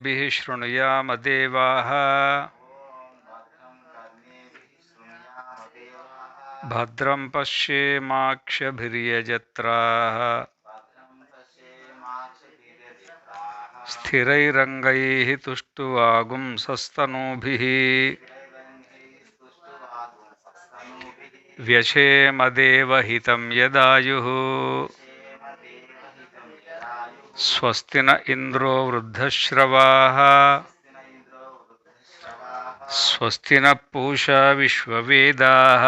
भिः शृणुयाम देवाः भद्रं पश्येमाक्षभिर्यजत्राः स्थिरैरङ्गैः तुष्टुवागुंसस्तनूभिः व्यशेम देवहितं यदायुः स्वस्ति न इन्द्रो वृद्धश्रवाः स्वस्ति न पूषा विश्ववेदाः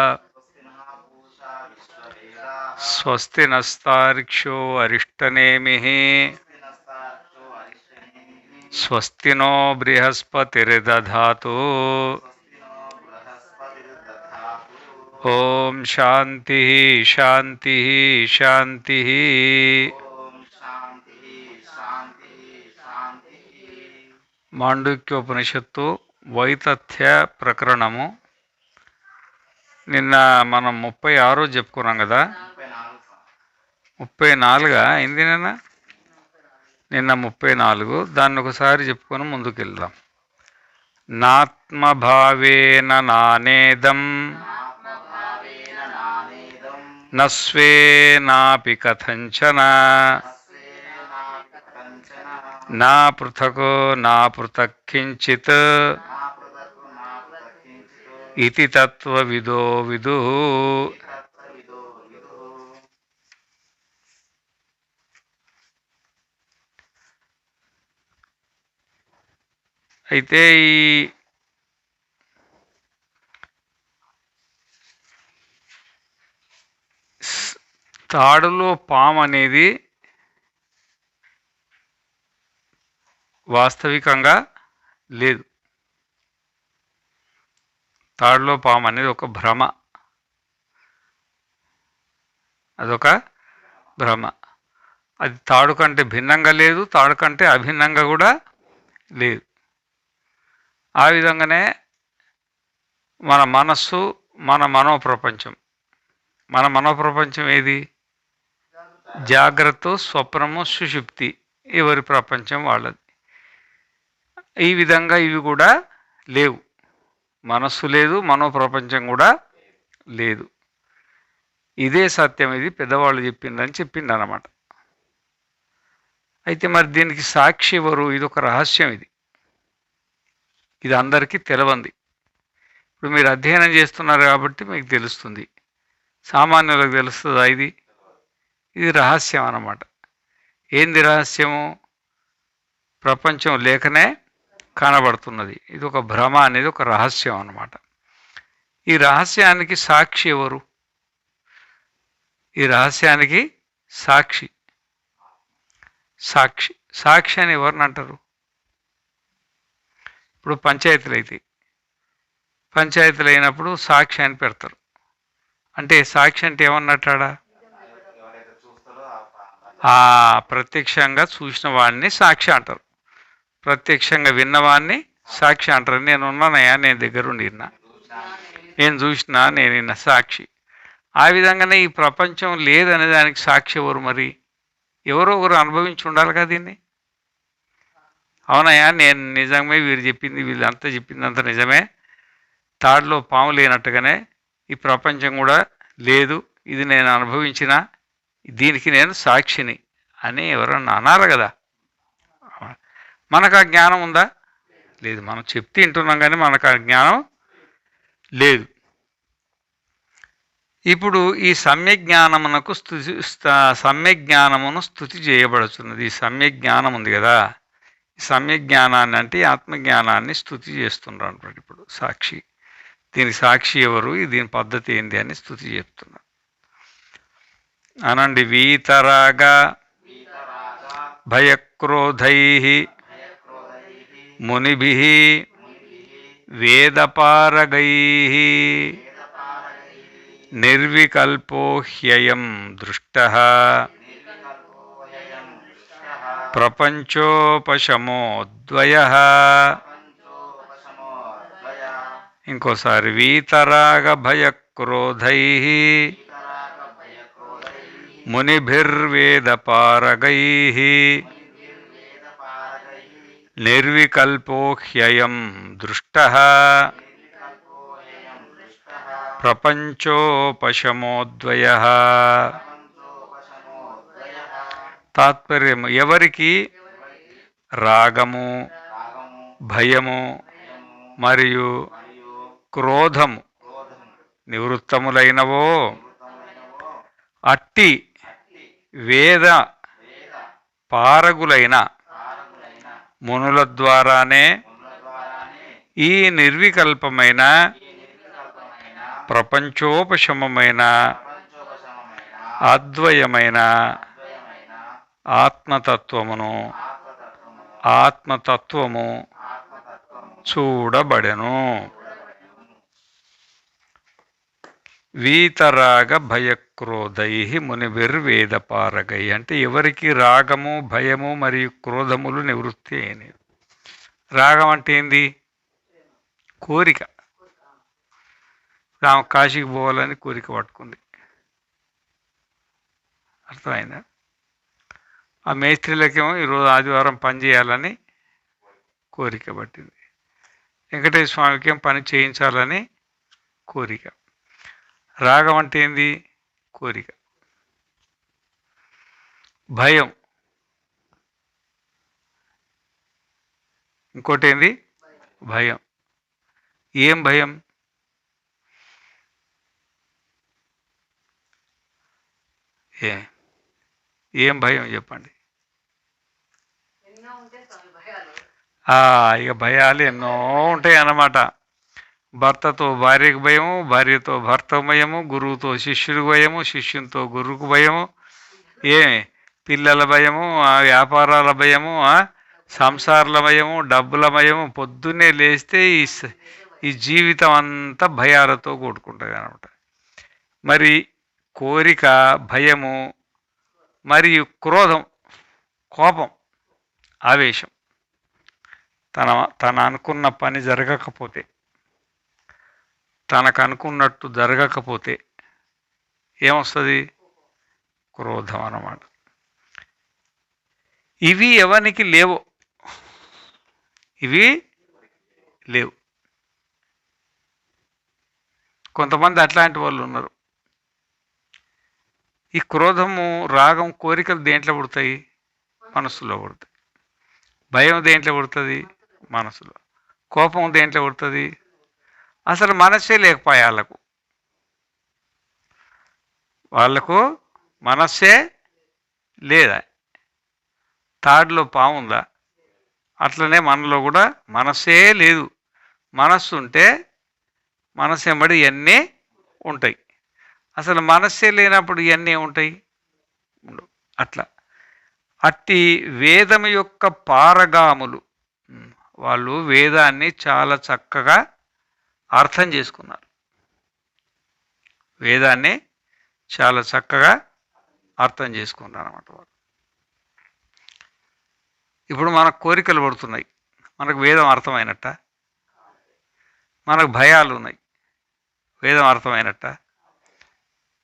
स्वस्ति नस्तार्क्ष्यो अरिष्टनेमिः स्वस्ति नो बृहस्पतिर्दधातु ओम शांति शांति शांति। మాండూక్యోపనిషత్తు వైతథ్య ప్రకరణము. నిన్న మనం 36 చెప్పుకున్నాం కదా. 34 అయింది నిన్న 34. దాన్ని ఒకసారి చెప్పుకొని ముందుకెళ్దాం. నాత్మభావేన నానేదం నస్వేనాపి కథంచన నా పృథకో నా పృథక్ కించిత్ ఇతి తత్వవిదో విదుః. అయితే ఈ తాడులో పాము అనేది వాస్తవికంగా లేదు. తాడులో పాము అనేది ఒక భ్రమ, అదొక భ్రమ. అది తాడు కంటే భిన్నంగా లేదు, తాడు కంటే అభిన్నంగా కూడా లేదు. ఆ విధంగానే మన మనస్సు, మన మనోప్రపంచం. మన మనోప్రపంచం ఏది? జాగ్రత్త, స్వప్నము, సుషుప్తి, ఎవరి ప్రపంచం వాళ్ళది. ఈ విధంగా ఇవి కూడా లేవు. మనస్సు లేదు, మనోప్రపంచం కూడా లేదు. ఇదే సత్యం, ఇది పెద్దవాళ్ళు చెప్పిందని చెప్పిందన్నమాట. అయితే మరి దీనికి సాక్షి ఎవరు? ఇది ఒక రహస్యం. ఇది అందరికీ తెలవంది. ఇప్పుడు మీరు అధ్యయనం చేస్తున్నారు కాబట్టి మీకు తెలుస్తుంది. సామాన్యులకు తెలుస్తుందా? ఇది రహస్యం అన్నమాట. ఏంది రహస్యము? ప్రపంచం లేకనే కనబడుతున్నది. ఇది ఒక భ్రమ అనేది ఒక రహస్యం అన్నమాట. ఈ రహస్యానికి సాక్షి ఎవరు? ఈ రహస్యానికి సాక్షి సాక్షి సాక్షి అని ఎవరిని అంటారు? ఇప్పుడు పంచాయతీలు అయినప్పుడు సాక్షి అని పెడతారు. అంటే సాక్షి అంటే ఏమన్నట్టాడా? ప్రత్యక్షంగా చూసిన వాడిని సాక్షి అంటారు, ప్రత్యక్షంగా విన్నవాడిని సాక్షి అంటారు. నేను ఉన్నానయ్యా, నేను దగ్గరుండి విన్నా, నేను చూసినా, నేను విన్న సాక్షి. ఆ విధంగానే ఈ ప్రపంచం లేదనే దానికి సాక్షి ఎవరు? మరి ఎవరో ఒకరు అనుభవించి ఉండాలి కదా దీన్ని. అవునయ్యా, నేను నిజమే, వీరు చెప్పింది, వీళ్ళంతా చెప్పిందంతా నిజమే, తాడులో పాము లేనట్టుగానే ఈ ప్రపంచం కూడా లేదు, ఇది నేను అనుభవించిన, దీనికి నేను సాక్షిని అని ఎవరన్నా అన్నారు కదా. మనకు ఆ జ్ఞానం ఉందా? లేదు. మనం చెప్తే వింటున్నాం కానీ మనకు ఆ జ్ఞానం లేదు. ఇప్పుడు ఈ సమ్యక్ జ్ఞానమునకు సమ్యక్ జ్ఞానమును స్తుతి చేయబడుతున్నది. ఈ సమ్యక్ జ్ఞానం ఉంది కదా, ఈ సమ్యక్ జ్ఞానాన్ని అంటే ఆత్మజ్ఞానాన్ని స్తుతి చేస్తున్నారు అనమాట. ఇప్పుడు సాక్షి, దీనికి సాక్షి ఎవరు, దీని పద్ధతి ఏంది అని స్తుతి చెప్తున్నారు. అనండి. వీతరాగ భయక్రోధై మునిభిః వేదపారగై నిర్వికల్పో హ్యయం దృష్టః ప్రపంచోపశమోద్వయః. ఇంకోసారి. వీతరాగ భయక్రోధై మునిభిర్వేదపారగై నిర్వికల్పో హ్యయం దృష్టః ప్రపంచోపశమోద్వయః. తాత్పర్యం: ఎవరికి రాగము, భయము మరియు క్రోధము నివృత్తములైనవో అట్టి వేద పారగులైన మునుల ద్వారానే ఈ నిర్వికల్పమైన ప్రపంచోపశమమైన అద్వయమైన ఆత్మతత్వము చూడబడెను. వీతరాగ భయక్రోధై మునిభిర్వేదపారగై అంటే ఎవరికి రాగము, భయము మరియు క్రోధములు నివృత్తి అయినవి. రాగం అంటే ఏంది? కోరిక. ఆమె కాశీకి పోవాలని కోరిక పట్టుకుంది. అర్థమైందా? ఆ మేస్త్రీలకేమో ఈరోజు ఆదివారం పని చేయాలని కోరిక పట్టింది. వెంకటేశ్వర స్వామికి ఏం పని చేయించాలని కోరిక. రాగం అంటే ఏంది? కోరిక. భయం ఇంకోటి ఏంది? భయం. ఏం భయం? ఏం భయం చెప్పండి. ఇక భయాలు ఎన్నో ఉంటాయి అన్నమాట. భర్తతో భార్యకు భయము, భార్యతో భర్త భయము, గురువుతో శిష్యుడికి భయము, శిష్యునితో గురువుకు భయము, పిల్లల భయము, వ్యాపారాల భయము, సంసారాల భయము, డబ్బుల భయము. పొద్దున్నే లేస్తే ఈ జీవితం అంతా భయాలతో కూడుకుంటుంది అనమాట. మరి కోరిక, భయము మరియు క్రోధం, కోపం, ఆవేశం. తన అనుకున్న పని జరగకపోతే, తనకు అనుకున్నట్టు జరగకపోతే ఏమొస్తుంది? క్రోధం అన్నమాట. ఇవి ఎవరికి లేవు, ఇవి లేవు. కొంతమంది అట్లాంటి వాళ్ళు ఉన్నారు. ఈ క్రోధము, రాగం, కోరికలు దేంట్లో పుడతాయి? మనసులో పుడతాయి. భయం దేంట్లో పుడుతుంది? మనసులో. కోపం దేంట్లో పుడుతుంది? అసలు మనస్సే లేకపోయా వాళ్ళకు మనస్సే లేదా? తాడులో పాము ఉందా? అట్లనే మనలో కూడా మనస్సే లేదు. మనస్సు ఉంటే మనస్సు ఎంబడి ఇవన్నీ ఉంటాయి. అసలు మనస్సే లేనప్పుడు ఇవన్నీ ఉంటాయి? అట్లా అట్టి వేదం యొక్క పారగాములు వాళ్ళు వేదాన్ని చాలా చక్కగా అర్థం చేసుకున్నారు. వేదాన్ని చాలా చక్కగా అర్థం చేసుకున్నారు అన్నమాట వాళ్ళు. ఇప్పుడు మనకు కోరికలు పడుతున్నాయి, మనకు వేదం అర్థమైనట్ట? మనకు భయాలు ఉన్నాయి, వేదం అర్థమైనట్ట?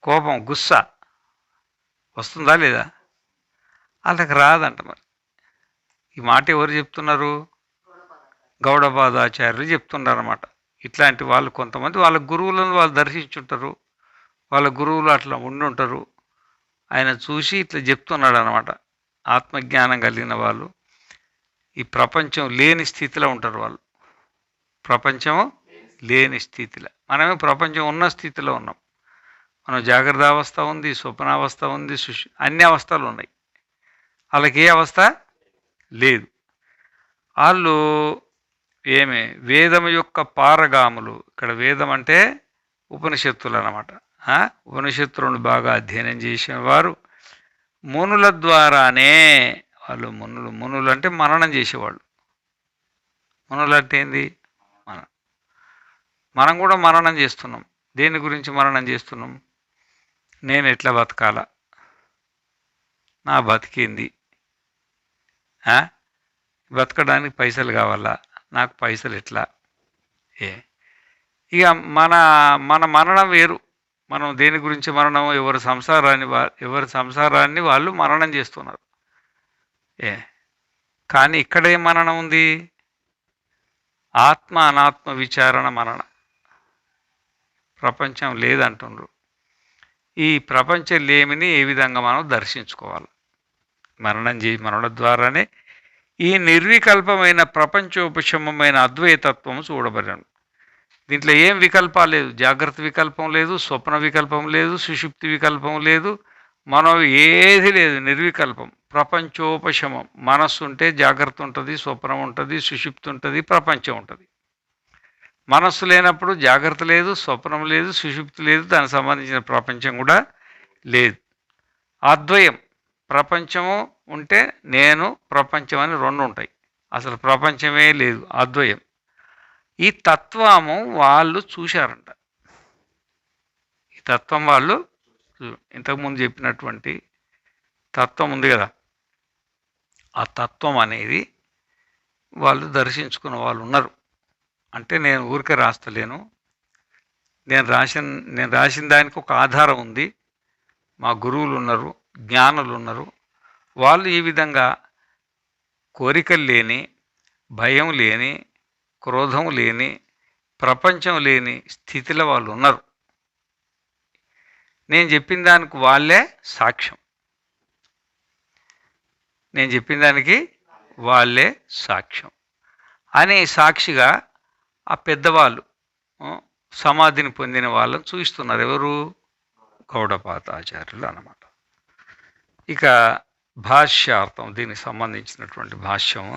కోపం, గుస్స వస్తుందా లేదా? వాళ్ళకి రాదంట. మరి ఈ మాట ఎవరు చెప్తున్నారు? గౌడపాదాచార్యులు చెప్తున్నారు అన్నమాట. ఇట్లాంటి వాళ్ళు కొంతమంది వాళ్ళ గురువులను వాళ్ళు దర్శించుంటారు, వాళ్ళ గురువులు అట్లా ఉండుంటారు. ఆయన చూసి ఇట్లా చెప్తున్నాడు అన్నమాట. ఆత్మజ్ఞానం కలిగిన వాళ్ళు ఈ ప్రపంచం లేని స్థితిలో ఉంటారు. వాళ్ళు ప్రపంచం లేని స్థితిలో, మనమే ప్రపంచం ఉన్న స్థితిలో ఉన్నాం. మనం జాగ్రత్త అవస్థ ఉంది, స్వప్నావస్థ ఉంది, అన్ని అవస్థలు ఉన్నాయి. వాళ్ళకి ఏ అవస్థ లేదు. వాళ్ళు వేదం యొక్క పారగాములు. ఇక్కడ వేదం అంటే ఉపనిషత్తులు అన్నమాట. ఉపనిషత్తులను బాగా అధ్యయనం చేసిన వారు మునుల ద్వారానే. వాళ్ళు మునులు అంటే మననం చేసేవాళ్ళు. మునులు అంటే ఏంది? మనం కూడా మననం చేస్తున్నాం. దేని గురించి మననం చేస్తున్నాం? నేను ఎట్లా బతకాలా, నా బతికింది, బతకడానికి పైసలు కావాలా, నాకు పైసలు ఎట్లా? ఇక మన మననం వేరు. మనం దేని గురించి మననం? ఎవరి సంసారాన్ని వాళ్ళు మననం చేస్తున్నారు. కానీ ఇక్కడే మననం ఉంది, ఆత్మ అనాత్మ విచారణ మనన. ప్రపంచం లేదంటుండ్రు. ఈ ప్రపంచం లేమిని ఏ విధంగా మనం దర్శించుకోవాలి? మరణం ద్వారానే ఈ నిర్వికల్పమైన ప్రపంచోపశమమైన అద్వైతత్వం చూడబడను. దీంట్లో ఏం వికల్పాలు లేదు. జాగ్రత్త వికల్పం లేదు, స్వప్న వికల్పం లేదు, సుషుప్తి వికల్పం లేదు, మనం ఏది లేదు, నిర్వికల్పం. ప్రపంచోపశమం. మనస్సు ఉంటే జాగ్రత్త ఉంటుంది, స్వప్నం ఉంటుంది, సుషుప్తి ఉంటుంది, ప్రపంచం ఉంటుంది. మనస్సు లేనప్పుడు జాగ్రత్త లేదు, స్వప్నం లేదు, సుషుప్తి లేదు, దానికి సంబంధించిన ప్రపంచం కూడా లేదు. అద్వయం. ప్రపంచము ఉంటే నేను, ప్రపంచం అని రెండు ఉంటాయి. అసలు ప్రపంచమే లేదు, అద్వయం. ఈ తత్వము వాళ్ళు చూశారంట. ఈ తత్వం వాళ్ళు ఇంతకుముందు చెప్పినటువంటి తత్వం ఉంది కదా, ఆ తత్వం అనేది వాళ్ళు దర్శించుకున్న వాళ్ళు ఉన్నారు. అంటే నేను ఊరికే రాస్తలేను, నేను రాసిన దానికి ఒక ఆధారం ఉంది. మా గురువులు ఉన్నారు, జ్ఞానులు ఉన్నారు. వాళ్ళు ఈ విధంగా కోరికలు లేని, భయం లేని, క్రోధం లేని, ప్రపంచం లేని స్థితిలో వాళ్ళు ఉన్నారు. నేను చెప్పిన దానికి వాళ్ళే సాక్ష్యం. నేను చెప్పిన దానికి వాళ్ళే సాక్ష్యం అనే సాక్షిగా ఆ పెద్దవాళ్ళు సమాధిని పొందిన వాళ్ళని చూపిస్తున్నారు. ఎవరు? గౌడపాదాచార్యులు అన్నమాట. ఇక భాష్యార్థం, దీనికి సంబంధించినటువంటి భాష్యం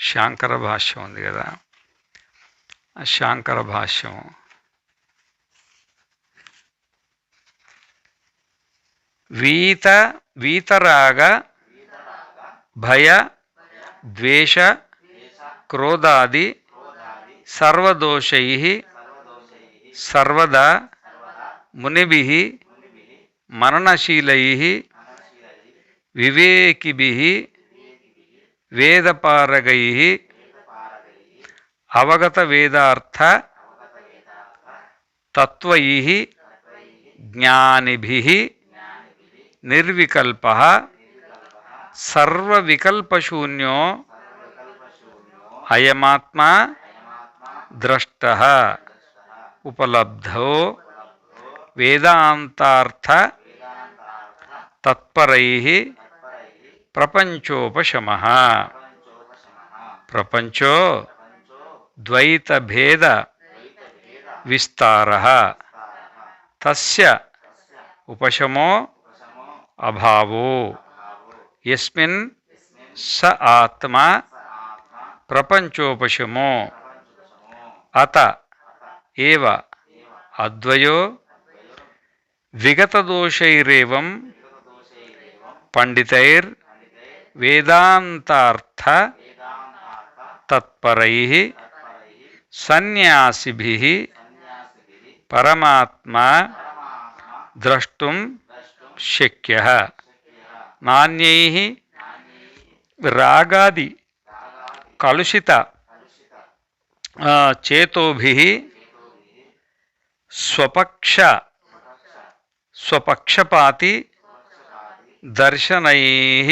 శాంకర భాష్యం ఉంది కదా, ఆ శాంకర భాష్యం వీతరాగ భయ ద్వేష క్రోధాది సర్వదోషై సర్వదా మునిభిః మననశీలైః వివేకిభిః వేదపారగైః అవగత వేదార్థ తత్వైః జ్ఞానిభిః నిర్వికల్పః సర్వవికల్పశూన్యో అయమాత్మా ద్రష్టః ఉపలబ్ధో వేదాంతార్థ తత్పరైః ప్రపంచోపశమః. ప్రపంచో ద్వైతభేద విస్తారః తస్య ఉపశమో అభావో యస్మిన్ స ఆత్మా ప్రపంచోపశమో అత ఏవ అద్వయో విగతదోషైరేవం పండితైర్ వేదాంతార్థ తత్పరైః సన్యాసిభిః పరమాత్మా ద్రష్టుం శక్యః నాన్యైః రాగాది కలుషిత చేతోభిః స్వపక్షపాతి దర్శనైః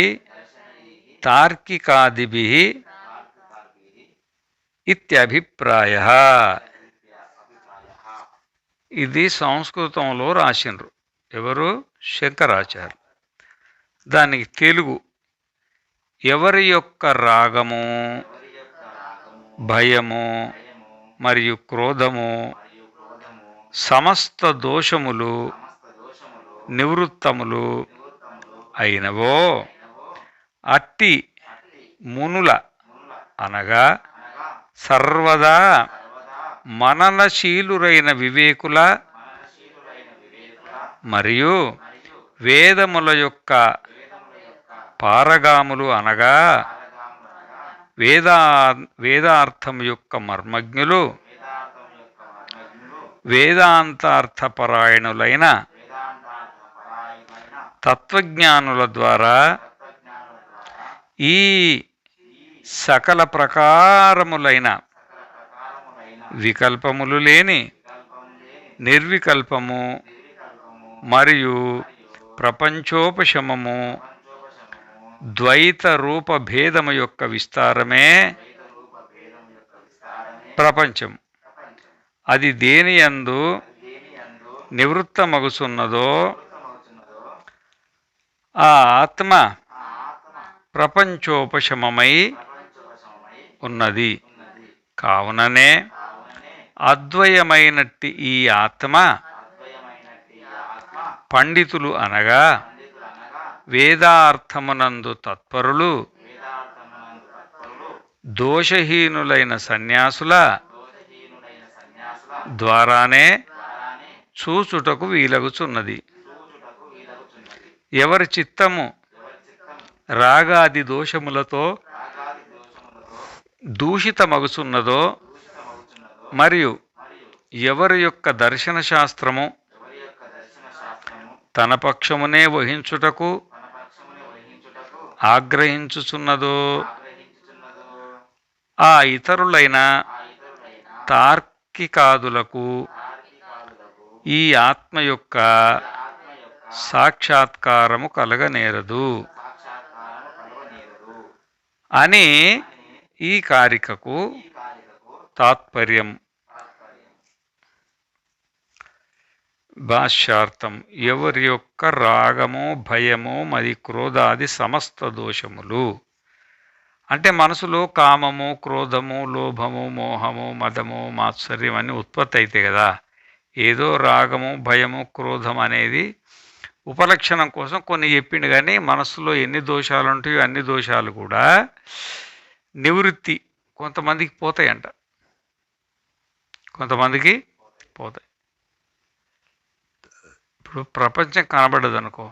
తార్కికాదిభిః ఇత్యభిప్రాయః. ఇది సంస్కృతంలో రాసిండ్రు. ఎవరు? శంకరాచార్యులు. దానికి తెలుగు: ఎవరి యొక్క రాగము, భయము మరియు క్రోధము సమస్త దోషములు నివృత్తములు అయినవో అట్టి మునుల అనగా సర్వదా మననశీలురైన వివేకుల మరియు వేదముల యొక్క పారగాములు అనగా వేదార్థం యొక్క మర్మజ్ఞులు వేదాంతార్థపరాయణులైన తత్వజ్ఞానుల ద్వారా ఈ సకల ప్రకారములైన వికల్పములు లేని నిర్వికల్పము మరియు ప్రపంచోపశమము ద్వైత రూప భేదము యొక్క విస్తారమే ప్రపంచం. అది దేనియందు నివృత్తమగుచున్నదో ఆ ఆత్మ ప్రపంచోపశమమై ఉన్నది. కావుననే అద్వయమైనట్టి ఈ ఆత్మ పండితులు అనగా వేదార్థమునందు తత్పరులు దోషహీనులైన సన్యాసుల ద్వారానే చూచుటకు వీలగుచున్నది. ఎవరి చిత్తము రాగాది దోషములతో దూషితమగుచున్నదో మరియు ఎవరి యొక్క దర్శన శాస్త్రము తన పక్షమునే వహించుటకు ఆగ్రహించుచున్నదో ఆ ఇతరులైన తార్కికాదులకు ఈ ఆత్మ యొక్క సాక్షాత్కారము కలగనేరదు అని ఈ కారికకు తాత్పర్యం. భాష్యార్థం. ఎవరి యొక్క రాగము భయము మరి క్రోధాది సమస్త దోషములు అంటే మనసులో కామము క్రోధము లోభము మోహము మదము మాత్సర్యం అన్నీ ఉత్పత్తి అవుతాయి కదా. ఏదో రాగము భయము క్రోధం అనేది ఉపలక్షణం కోసం కొన్ని చెప్పిండు, కానీ మనసులో ఎన్ని దోషాలు ఉంటాయో అన్ని దోషాలు కూడా నివృత్తి కొంతమందికి పోతాయంట, కొంతమందికి పోతాయి. ఇప్పుడు ప్రపంచం కనబడదు అనుకో,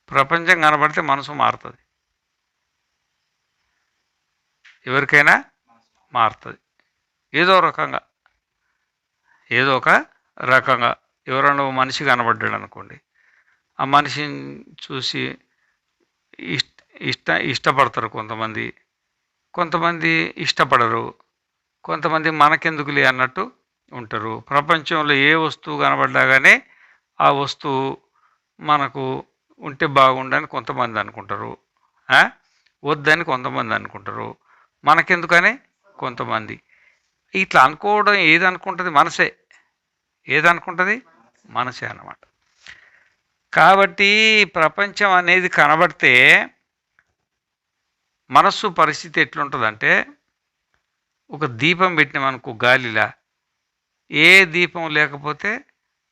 ప్రపంచం కనబడితే మనసు మారుతుంది, ఎవరికైనా మారుతుంది ఏదో రకంగా. ఏదో ఒక రకంగా ఎవరైనా మనిషి కనబడ్డాడు అనుకోండి, ఆ మనిషిని చూసి ఇష్టపడతారు కొంతమంది, కొంతమంది ఇష్టపడరు, కొంతమంది మనకెందుకులే అన్నట్టు ఉంటారు. ప్రపంచంలో ఏ వస్తువు కనబడ్డా కానీ ఆ వస్తువు మనకు ఉంటే బాగుండని కొంతమంది అనుకుంటారు, వద్దని కొంతమంది అనుకుంటారు, మనకెందుకని కొంతమంది. ఇట్లా అనుకోవడం ఏది అనుకుంటుంది? మనసే. ఏదనుకుంటుంది? మనసే అన్నమాట. కాబట్టి ప్రపంచం అనేది కనబడితే మనస్సు పరిస్థితి ఎట్లుంటుందంటే, ఒక దీపం పెట్టినామనుకో గాలిలా, ఏ దీపం లేకపోతే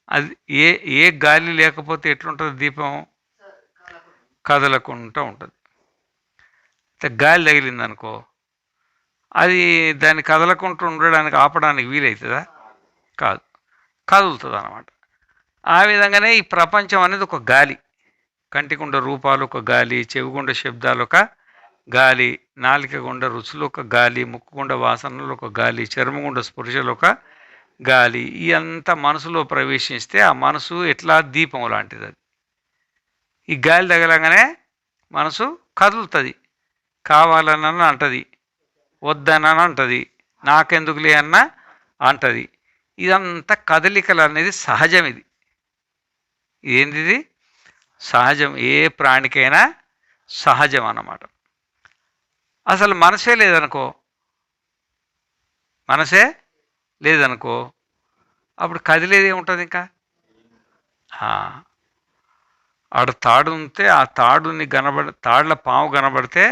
అది ఏ గాలి లేకపోతే ఎట్లుంటుంది? దీపం కదలకుండా ఉంటుంది. గాలి తగిలిందనుకో అది దాన్ని కదలకుండా ఉండడానికి ఆపడానికి వీలవుతుందా? కాదు, కదులుతుంది అన్నమాట. ఆ విధంగానే ఈ ప్రపంచం అనేది ఒక గాలి. కంటిగుండ రూపాలు ఒక గాలి, చెవిగుండ శబ్దాలు ఒక గాలి, నాలిక గుండ రుచులు ఒక గాలి, ముక్కుగుండ వాసనలు ఒక గాలి, చర్మగుండ స్పర్శలు ఒక గాలి. ఇదంతా మనసులో ప్రవేశిస్తే ఆ మనసు ఎట్లా దీపం లాంటిది. అది ఈ గాలి తగలంగానే మనసు కదులుతుంది, కావాలనని అంటది, వద్దనని అంటది, నాకెందుకులే అన్న అంటది. ఇదంతా కదలికలు అనేది సహజం. ఇది ఏంది? సహజం. ఏ ప్రాణికైనా సహజం అన్నమాట. అసలు మనసే లేదనుకో, మనసే లేదనుకో అప్పుడు కదిలేది ఏముంటుంది? ఇంకా ఆడ తాడు ఉంటే ఆ తాడుని తాడుల పాము కనబడితే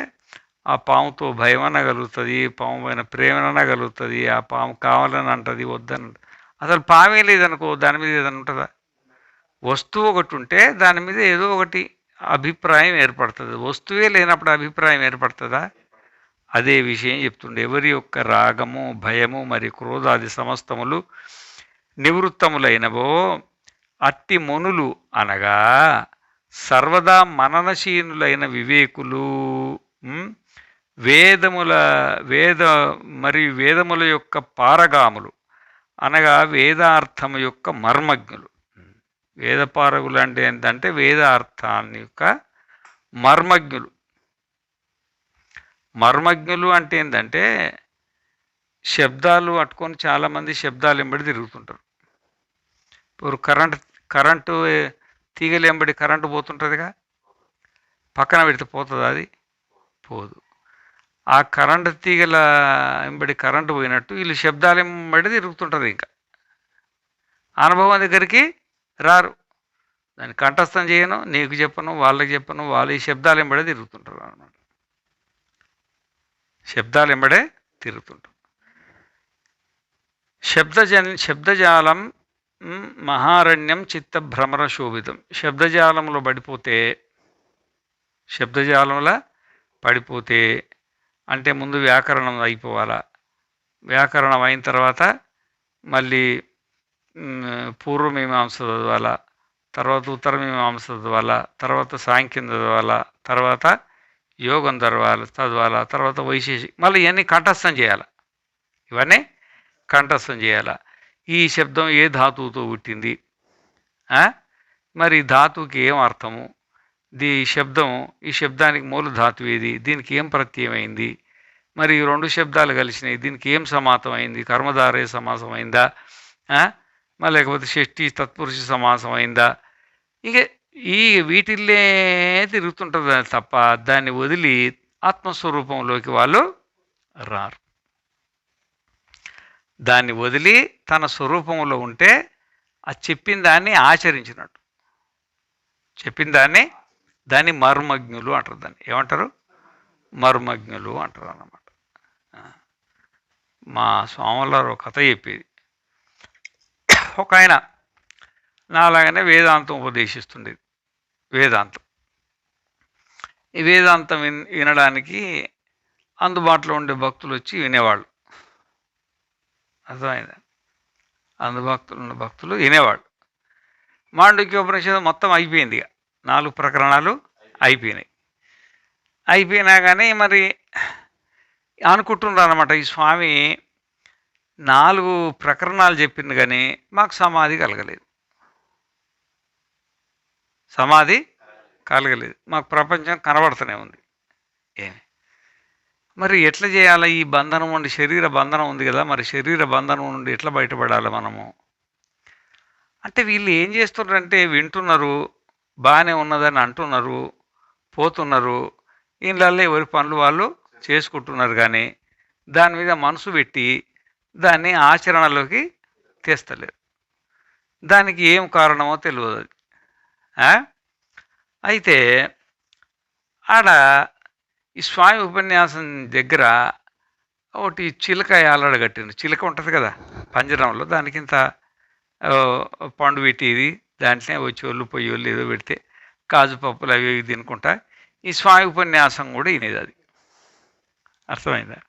ఆ పాముతో భయమన్నా కలుగుతుంది, పాము పైన ప్రేమనన్నా కలుగుతుంది, ఆ పాము కావాలని అంటుంది, వద్దని. అసలు పామే లేదనుకో దాని మీద ఏదైనా ఉంటుందా? వస్తువు ఒకటి ఉంటే దాని మీద ఏదో ఒకటి అభిప్రాయం ఏర్పడుతుంది. వస్తువే లేనప్పుడు అభిప్రాయం ఏర్పడుతుందా? అదే విషయం చెప్తుండే. ఎవరి యొక్క రాగము భయము మరి క్రోధాది సమస్తములు నివృత్తములైనవో అట్టి మునులు అనగా సర్వదా మననశీనులైన వివేకులు, వేదముల యొక్క పారగాములు అనగా వేదార్థము యొక్క మర్మజ్ఞులు. వేదపారగులు అంటే ఏంటంటే వేదార్థాన్ని యొక్క మర్మజ్ఞులు. మర్మజ్ఞులు అంటే ఏంటంటే శబ్దాలు పట్టుకొని చాలామంది శబ్దాలు వెంబడి తిరుగుతుంటారు. ఇప్పుడు కరెంటు తీగలు వెంబడి కరెంటు పోతుంటుందిగా, పక్కన పెడితే పోతుందా అది? పోదు. ఆ కరెంటు తీగల వెంబడి కరెంటు పోయినట్టు వీళ్ళు శబ్దాలు వెంబడి తిరుగుతుంటారు. ఇంకా అనుభవం దగ్గరికి రారు. దాన్ని కంఠస్థం చేయను, నీకు చెప్పను, వాళ్ళకి చెప్పను, వాళ్ళు ఈ శబ్దాలు వెంబడే తిరుగుతుంటారు అన్నమాట. శబ్దాలు వెంబడే తిరుగుతుంటారు. శబ్దజాలం మహారణ్యం చిత్త భ్రమర శోభితం. శబ్దజాలంలో పడిపోతే అంటే ముందు వ్యాకరణం అయిపోవాలా. వ్యాకరణం అయిన తర్వాత మళ్ళీ పూర్వమీమాంస చదవాలా, తర్వాత ఉత్తరమీమాంస చదవాలా, తర్వాత సాంఖ్యం చదవాలా, తర్వాత యోగం చదవాలా, తర్వాత వైశేషిక, మళ్ళీ ఇవన్నీ కంఠస్థం చేయాలి. ఇవన్నీ కంఠస్థం చేయాల. ఈ శబ్దం ఏ ధాతువుతో పుట్టింది, మరి ధాతువుకి ఏం అర్థము, ఈ శబ్దానికి మూల ధాతువు ఏది, దీనికి ఏం ప్రత్యయమైంది, మరి ఈ రెండు శబ్దాలు కలిసినాయి, దీనికి ఏం సమాసం అయింది, కర్మధారయ సమాసం అయిందా, మరి లేకపోతే షష్ఠి తత్పురుష సమాసం అయిందా, ఇక ఈ వీటిల్లే తిరుగుతుంటుంది తప్ప దాన్ని వదిలి ఆత్మస్వరూపంలోకి వాళ్ళు రారు. దాన్ని వదిలి తన స్వరూపంలో ఉంటే అది చెప్పిన దాన్ని ఆచరించినట్టు. చెప్పిన దాన్ని మర్మజ్ఞులు అంటారు. దాన్ని ఏమంటారు? మర్మజ్ఞులు అంటారు అన్నమాట. మా స్వాములారు ఒక కథ చెప్పేది. ఒక ఆయన నాలాగానే వేదాంతం ఉపదేశిస్తుండేది. ఈ వేదాంతం వినడానికి అందుబాటులో ఉండే భక్తులు వచ్చి వినేవాళ్ళు. అర్థమైంది? అందుబాటులో ఉన్న భక్తులు వినేవాళ్ళు. మాండూక్యోపనిషత్తు మొత్తం అయిపోయింది. 4 ప్రకరణాలు అయిపోయినా కానీ మరి అనుకుంటున్నారు అన్నమాట, ఈ స్వామి 4 ప్రకరణాలు చెప్పింది కానీ మాకు సమాధి కలగలేదు, మాకు ప్రపంచం కనబడుతూనే ఉంది. ఏమి మరి ఎట్లా చేయాలి? ఈ బంధనం నుండి, శరీర బంధనం ఉంది కదా, మరి శరీర బంధనం నుండి ఎట్లా బయటపడాలి మనము అంటే, వీళ్ళు ఏం చేస్తున్నారంటే వింటున్నారు, బాగానే ఉన్నదని అంటున్నారు, పోతున్నారు, వీళ్ళల్లో ఎవరి పనులు వాళ్ళు చేసుకుంటున్నారు, కానీ దాని మీద మనసు పెట్టి దాన్ని ఆచరణలోకి తెస్తలేరు. దానికి ఏం కారణమో తెలియదు. అయితే ఆడ ఈ స్వామి ఉపన్యాసం దగ్గర ఒకటి చిలక ఆలడగట్టింది. చిలక ఉంటుంది కదా పంజరంలో, దానికింత పండు పెట్టేది, దాంట్లో వచ్చి ఒళ్ళు పొయ్యి ఏదో పెడితే కాజు పప్పులు అవి ఇవి తినుకుంటా ఈ స్వామి ఉపన్యాసం కూడా వినేది. అది అర్థమైందా?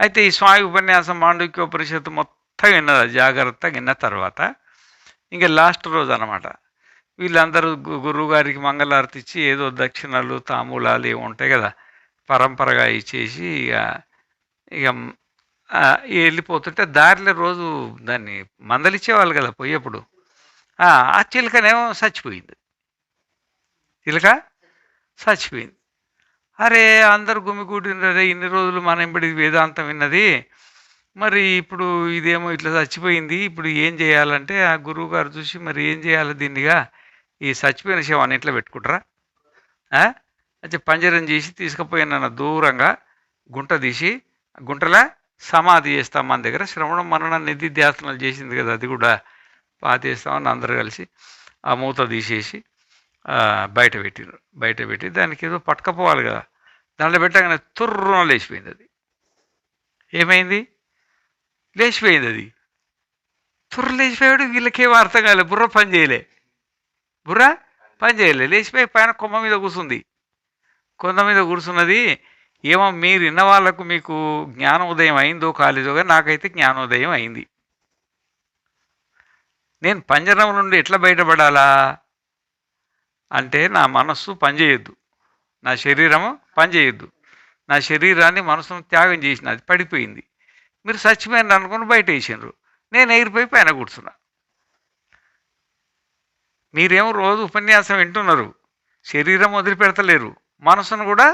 అయితే ఈ స్వామి ఉపన్యాసం మాండూక్యోపనిషత్తు మొత్తం విన్నది. జాగ్రత్తగా విన్న తర్వాత ఇంకా లాస్ట్ రోజు అన్నమాట, వీళ్ళందరూ గురువు గారికి మంగళారతి ఇచ్చి ఏదో దక్షిణలు తాంబూలాలు ఏమి ఉంటాయి కదా పరంపరగా ఇచ్చేసి ఇక వెళ్ళిపోతుంటే దారిలో రోజు దాన్ని మందలిచ్చేవాళ్ళు కదా పోయేప్పుడు. ఆ చిలుకనేమో చచ్చిపోయింది. అరే అందరు గుమిగూడినరే, ఇన్ని రోజులు మన ఎంబడి వేదాంతం విన్నది, మరి ఇప్పుడు ఇదేమో ఇట్లా చచ్చిపోయింది, ఇప్పుడు ఏం చేయాలంటే ఆ గురువు గారు చూసి, మరి ఏం చేయాలి దీన్నిగా, ఈ చచ్చిపోయిన శవాన్ని ఇట్లా పెట్టుకుంటారా, అయితే పంజరం చేసి తీసుకుపోయిన దూరంగా గుంట తీసి గుంటలా సమాధి చేస్తాం. మన దగ్గర శ్రవణం మనన నిధి ధ్యాసనాలు చేసింది కదా, అది కూడా పాతేస్తామని అందరూ కలిసి ఆ మూత తీసేసి బయట పెట్టి దానికి ఏదో పట్టుకపోవాలి కదా, దాంట్లో పెట్టగానే తుర్రున లేచిపోయింది. అది ఏమైంది? లేచిపోయింది. అది లేచిపోయాడు. వీళ్ళకేం అర్థం కాలేదు, బుర్ర పని చేయలే, లేచిపోయి పైన కొమ్మ మీద కూర్చున్నది. ఏమో మీరు విన్న వాళ్ళకు మీకు జ్ఞానోదయం అయిందో కాలేదో, కానీ నాకైతే జ్ఞానోదయం అయింది. నేను పంజరం నుండి ఎట్లా బయటపడాలా అంటే, నా మనస్సు పనిచేయొద్దు, నా శరీరము పనిచేయొద్దు, నా శరీరాన్ని మనసును త్యాగం చేసిన, అది పడిపోయింది. మీరు చచ్చిపోయిన అనుకుని బయట వేసినారు, నేను ఎగిరిపోయి పైన కూర్చున్నా. మీరేమో రోజు ఉపన్యాసం వింటున్నారు, శరీరం వదిలిపెడతలేరు, మనసును కూడా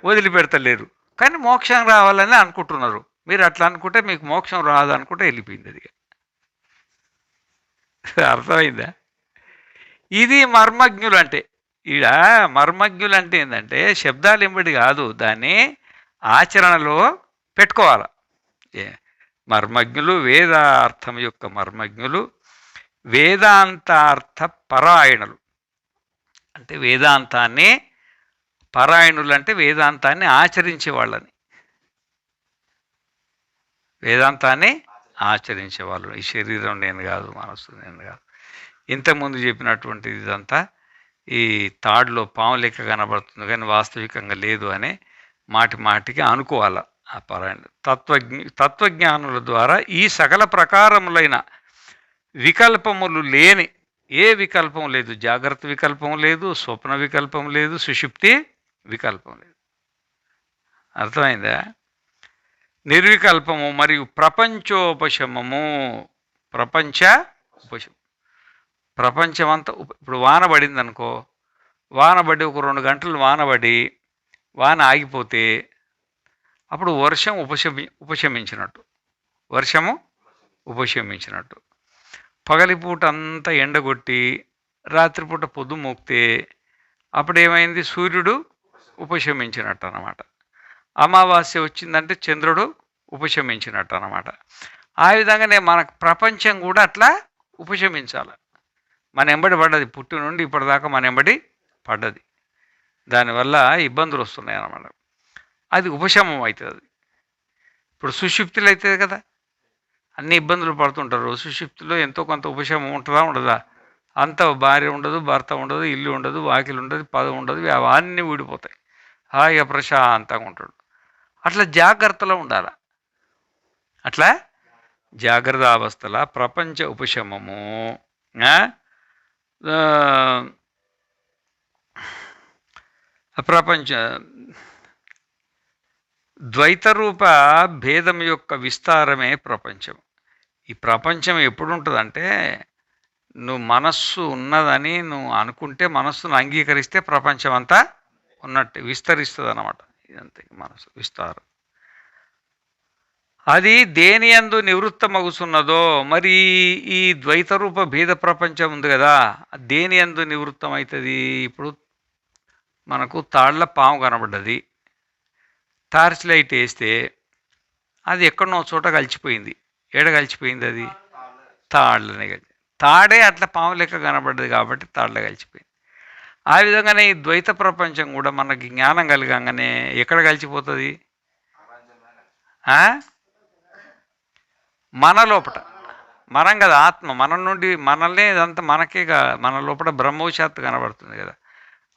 వదిలిపెడతలేరు, కానీ మోక్షం రావాలని అనుకుంటున్నారు. మీరు అట్లా అనుకుంటే మీకు మోక్షం రాదు అనుకుంటే వెళ్ళిపోయింది. అది అర్థమైందా? ఇది మర్మజ్ఞులు అంటే. ఈడ మర్మజ్ఞులు అంటే ఏంటంటే శబ్దాలు ఎంబడి కాదు, దాన్ని ఆచరణలో పెట్టుకోవాలి. ఏ మర్మజ్ఞులు వేదార్థం యొక్క మర్మజ్ఞులు, వేదాంతార్థ పరాయణులు. అంటే వేదాంతాన్ని, పరాయణులు అంటే వేదాంతాన్ని ఆచరించే వాళ్ళని, వేదాంతాన్ని ఆచరించే వాళ్ళు. ఈ శరీరం నేను కాదు, మనస్సు నేను కాదు. ఇంతకుముందు చెప్పినటువంటి ఇదంతా ఈ తాడులో పాము లెక్క కనబడుతుంది కానీ వాస్తవికంగా లేదు అని మాటి మాటికి అనుకోవాలి. ఆ పరాయణ తత్వజ్ఞానుల ద్వారా ఈ సకల ప్రకారములైన వికల్పములు లేని, ఏ వికల్పం లేదు, జాగ్రత్త వికల్పం లేదు, స్వప్న వికల్పం లేదు, సుషుప్తి వికల్పం లేదు. అర్థమైందా? నిర్వికల్పము మరియు ప్రపంచోపశమము. ప్రపంచ ఉపశమం, ప్రపంచమంతా ఇప్పుడు వాన పడింది అనుకో, వాన పడి ఒక 2 గంటలు వాన పడి వాన ఆగిపోతే అప్పుడు వర్షం ఉపశమించినట్టు, వర్షము ఉపశమించినట్టు. పగలిపూట అంతా ఎండగొట్టి రాత్రిపూట పొద్దు మోక్తే అప్పుడు ఏమైంది? సూర్యుడు ఉపశమించినట్టు అన్నమాట. అమావాస్య వచ్చిందంటే చంద్రుడు ఉపశమించినట్టు అన్నమాట. ఆ విధంగానే మన ప్రపంచం కూడా అట్లా ఉపశమించాలి. మన ఎంబడి పడ్డది, పుట్టి నుండి ఇప్పటిదాకా మన ఎంబడి పడ్డది, దానివల్ల ఇబ్బందులు వస్తున్నాయి అన్నమాట. అది ఉపశమం అవుతుంది. ఇప్పుడు సుషుప్తిలో అవుతుంది కదా, అన్ని ఇబ్బందులు పడుతుంటారు. సుషుప్తిలో ఎంతో కొంత ఉపశమం ఉంటుందా ఉండదా? అంత భార్య ఉండదు, భర్త ఉండదు, ఇల్లు ఉండదు, వాకిలు ఉండదు, పదవి ఉండదు, అవన్నీ ఊడిపోతాయి. హాయిగా ప్రశాంతంగా ఉంటాడు. అట్లా జాగ్రత్తలో ఉండాలి. అట్లా జాగ్రత్త అవస్థల ప్రపంచ ఉపశమము, ప్రపంచ ద్వైతరూప భేదం యొక్క విస్తారమే ప్రపంచం. ఈ ప్రపంచం ఎప్పుడు ఉంటుందంటే నువ్వు మనస్సు ఉన్నదని నువ్వు అనుకుంటే, మనస్సును అంగీకరిస్తే ప్రపంచం అంతా ఉన్నట్టు విస్తరిస్తుంది అన్నమాట. ఇదంతే మనస్సు విస్తారం. అది దేని యందు నివృత్తమగుతున్నదో, మరి ఈ ద్వైతరూప భేద ప్రపంచం ఉంది కదా, దేని యందు నివృత్తం అవుతుంది? ఇప్పుడు మనకు తాళ్ళ పాము కనబడ్డది, టార్చ్ లైట్ వేస్తే అది ఎక్కడనో చోట కలిసిపోయింది. ఏడ కలిసిపోయింది? అది తాళ్ళనే కలిసి, తాడే అట్లా పాము లెక్క కనబడ్డది కాబట్టి తాళ్ళ కలిసిపోయింది. ఆ విధంగానే ఈ ద్వైత ప్రపంచం కూడా మనకి జ్ఞానం కలిగంగానే ఎక్కడ కలిసిపోతుంది? మన లోపట. మనం కదా ఆత్మ, మన నుండి మనల్నే ఇదంతా మనకేగా, మన లోపల బ్రహ్మవశాత్తు కనబడుతుంది కదా,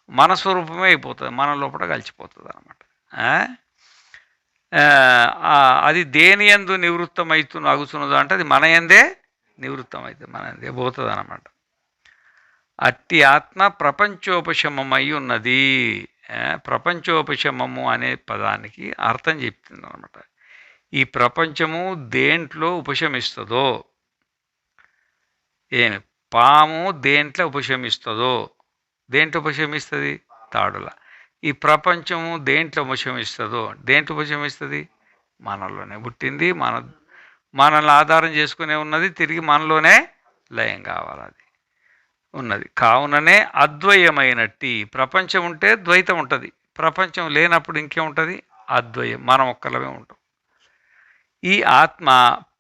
మన స్వరూపమే అయిపోతుంది, మన లోపల కలిసిపోతుంది అనమాట. అది దేని యందు నివృత్తం అగుతున్నదో అంటే అది మన యందే నివృత్తం అవుతుంది, మన యందే పోతుంది అనమాట. అట్టి ఆత్మ ప్రపంచోపశమమై ఉన్నది. ప్రపంచోపశమము అనే పదానికి అర్థం చెప్తుంది అనమాట. ఈ ప్రపంచము దేంట్లో ఉపశమిస్తుందో, ఏమి పాము దేంట్లో ఉపశమిస్తుందో, దేంట్లో ఉపశమిస్తుంది? తాడుల. ఈ ప్రపంచము దేంట్లో ఉపశమిస్తుందో, దేంట్లో ఉపశమిస్తుంది? మనలోనే పుట్టింది, మనల్ని ఆధారం చేసుకునే ఉన్నది, తిరిగి మనలోనే లయం కావాలి, అది ఉన్నది. కావుననే అద్వయమైనట్టి ప్రపంచం ఉంటే ద్వైతం ఉంటుంది, ప్రపంచం లేనప్పుడు ఇంకేముంటుంది? అద్వయం, మనం ఒక్కలమే ఉంటాం. ఈ ఆత్మ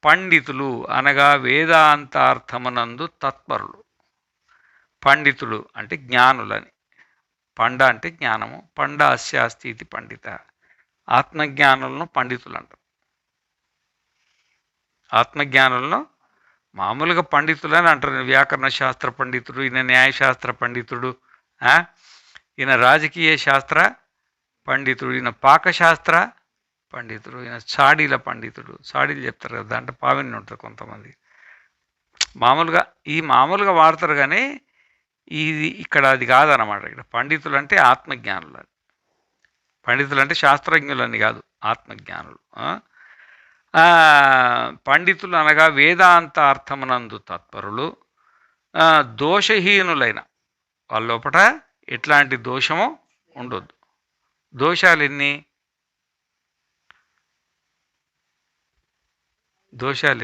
పండితులు అనగా వేదాంతార్థమునందు తత్పరులు. పండితులు అంటే జ్ఞానులని. పండ అంటే జ్ఞానము, పండ అస్యాస్తి ఇది పండిత. ఆత్మజ్ఞానులను పండితులు అంటారు. ఆత్మజ్ఞానులను మామూలుగా పండితులని అంటారు. వ్యాకరణ శాస్త్ర పండితుడు, ఈయన న్యాయశాస్త్ర పండితుడు, ఈయన రాజకీయ శాస్త్ర పండితుడు, ఈయన పాకశాస్త్ర పండితుడు, ఈయన చాడీల పండితుడు. చాడీలు చెప్తారు కదా, దాంట్లో పావిని ఉంటుంది కొంతమంది. మామూలుగా వాడతారు కానీ ఇది ఇక్కడ అది కాదనమాట. ఇక్కడ పండితులు అంటే ఆత్మజ్ఞానులు. అది పండితులు అంటే శాస్త్రజ్ఞులని కాదు, ఆత్మజ్ఞానులు. పండితులు అనగా వేదాంతార్థమునందు తత్పరులు, దోషహీనులైన వాళ్ళ లోపల ఎట్లాంటి దోషము ఉండొద్దు. దోషాలు ఎన్ని? దోషాలు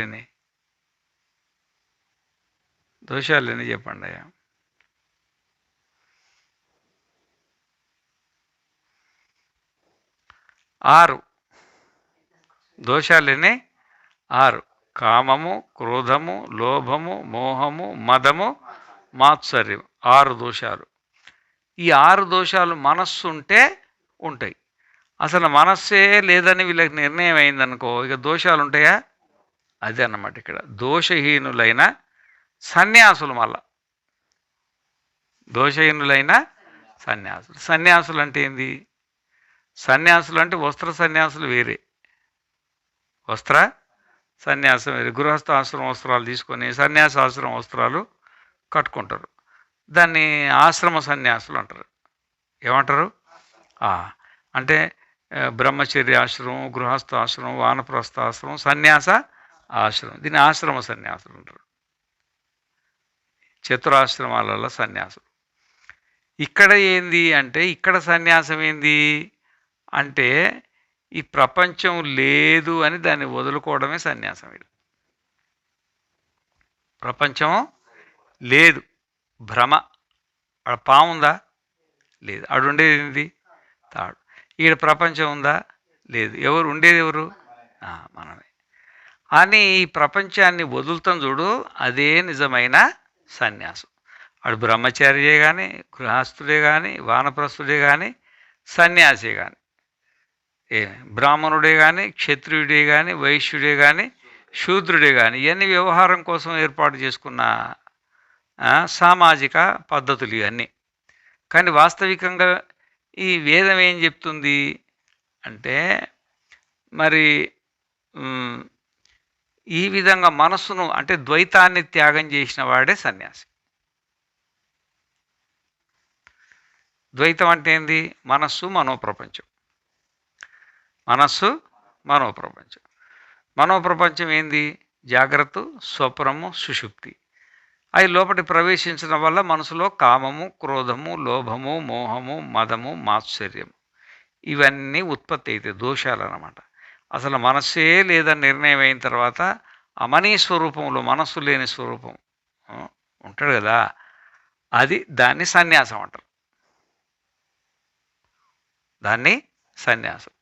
ఎన్ని చెప్పండి అయ్యా. 6 దోషాలన్నీ 6. కామము, క్రోధము, లోభము, మోహము, మదము, మాత్సర్యం. 6 దోషాలు. ఈ 6 దోషాలు మనస్సు ఉంటే ఉంటాయి. అసలు మనస్సే లేదని వీళ్ళకి నిర్ణయం అయిందనుకో, ఇక దోషాలు ఉంటాయా? అదే అన్నమాట ఇక్కడ. దోషహీనులైన సన్యాసులు మళ్ళా. దోషహీనులైన సన్యాసులు. సన్యాసులు అంటే ఏంది? సన్యాసులు అంటే వస్త్ర సన్యాసులు వేరే. వస్త్ర సన్యాసం వేరే. గృహస్థ ఆశ్రమ వస్త్రాలు తీసుకొని సన్యాసాశ్రమ వస్త్రాలు కట్టుకుంటారు. దాన్ని ఆశ్రమ సన్యాసులు అంటారు. ఏమంటారు? అంటే బ్రహ్మచర్య ఆశ్రమం, గృహస్థ ఆశ్రమం, వానప్రస్థ ఆశ్రమం, సన్యాస ఆశ్రమం. దీన్ని ఆశ్రమ సన్యాసులు అంటారు. చతురాశ్రమాలలో సన్యాసులు. ఇక్కడ ఏంది అంటే, ఇక్కడ సన్యాసం ఏంది అంటే, ఈ ప్రపంచం లేదు అని దాన్ని వదులుకోవడమే సన్యాసం. ఇది ప్రపంచం లేదు, భ్రమ. ఆడ పాము ఉందా? లేదు. ఆడు ఉండేది ఏంది? తాడు. ఈడ ప్రపంచం ఉందా? లేదు. ఎవరు ఉండేది? ఎవరు? మనమే అని ఈ ప్రపంచాన్ని వదులుతాం చూడు, అదే నిజమైన సన్యాసం. వాడు బ్రహ్మచారియే కానీ, గృహస్థుడే కానీ, వానప్రస్థుడే కానీ, సన్యాసే కానీ, బ్రాహ్మణుడే కానీ, క్షత్రియుడే కానీ, వైశ్యుడే కానీ, శూద్రుడే కానీ, ఇవన్నీ వ్యవహారం కోసం ఏర్పాటు చేసుకున్న సామాజిక పద్ధతులు ఇవన్నీ. కానీ వాస్తవికంగా ఈ వేదం ఏం చెప్తుంది అంటే, మరి ఈ విధంగా మనస్సును అంటే ద్వైతాన్ని త్యాగం చేసిన వాడే సన్యాసి. ద్వైతం అంటే ఏంది? మనస్సు, మనోప్రపంచం. మనస్సు, మనోప్రపంచం. మనోప్రపంచం ఏంది? జాగ్రత్త, స్వప్నము, సుషుప్తి. అవి లోపలి ప్రవేశించడం వల్ల మనసులో కామము, క్రోధము, లోభము, మోహము, మదము, మాత్సర్యం ఇవన్నీ ఉత్పత్తి అవుతాయి. దోషాలు అన్నమాట. అసలు మనస్సే లేదని నిర్ణయం అయిన తర్వాత అమనీ స్వరూపంలో మనస్సు లేని స్వరూపం ఉంటాడు కదా, దాన్ని సన్యాసం అంటారు. దాన్ని సన్యాసం.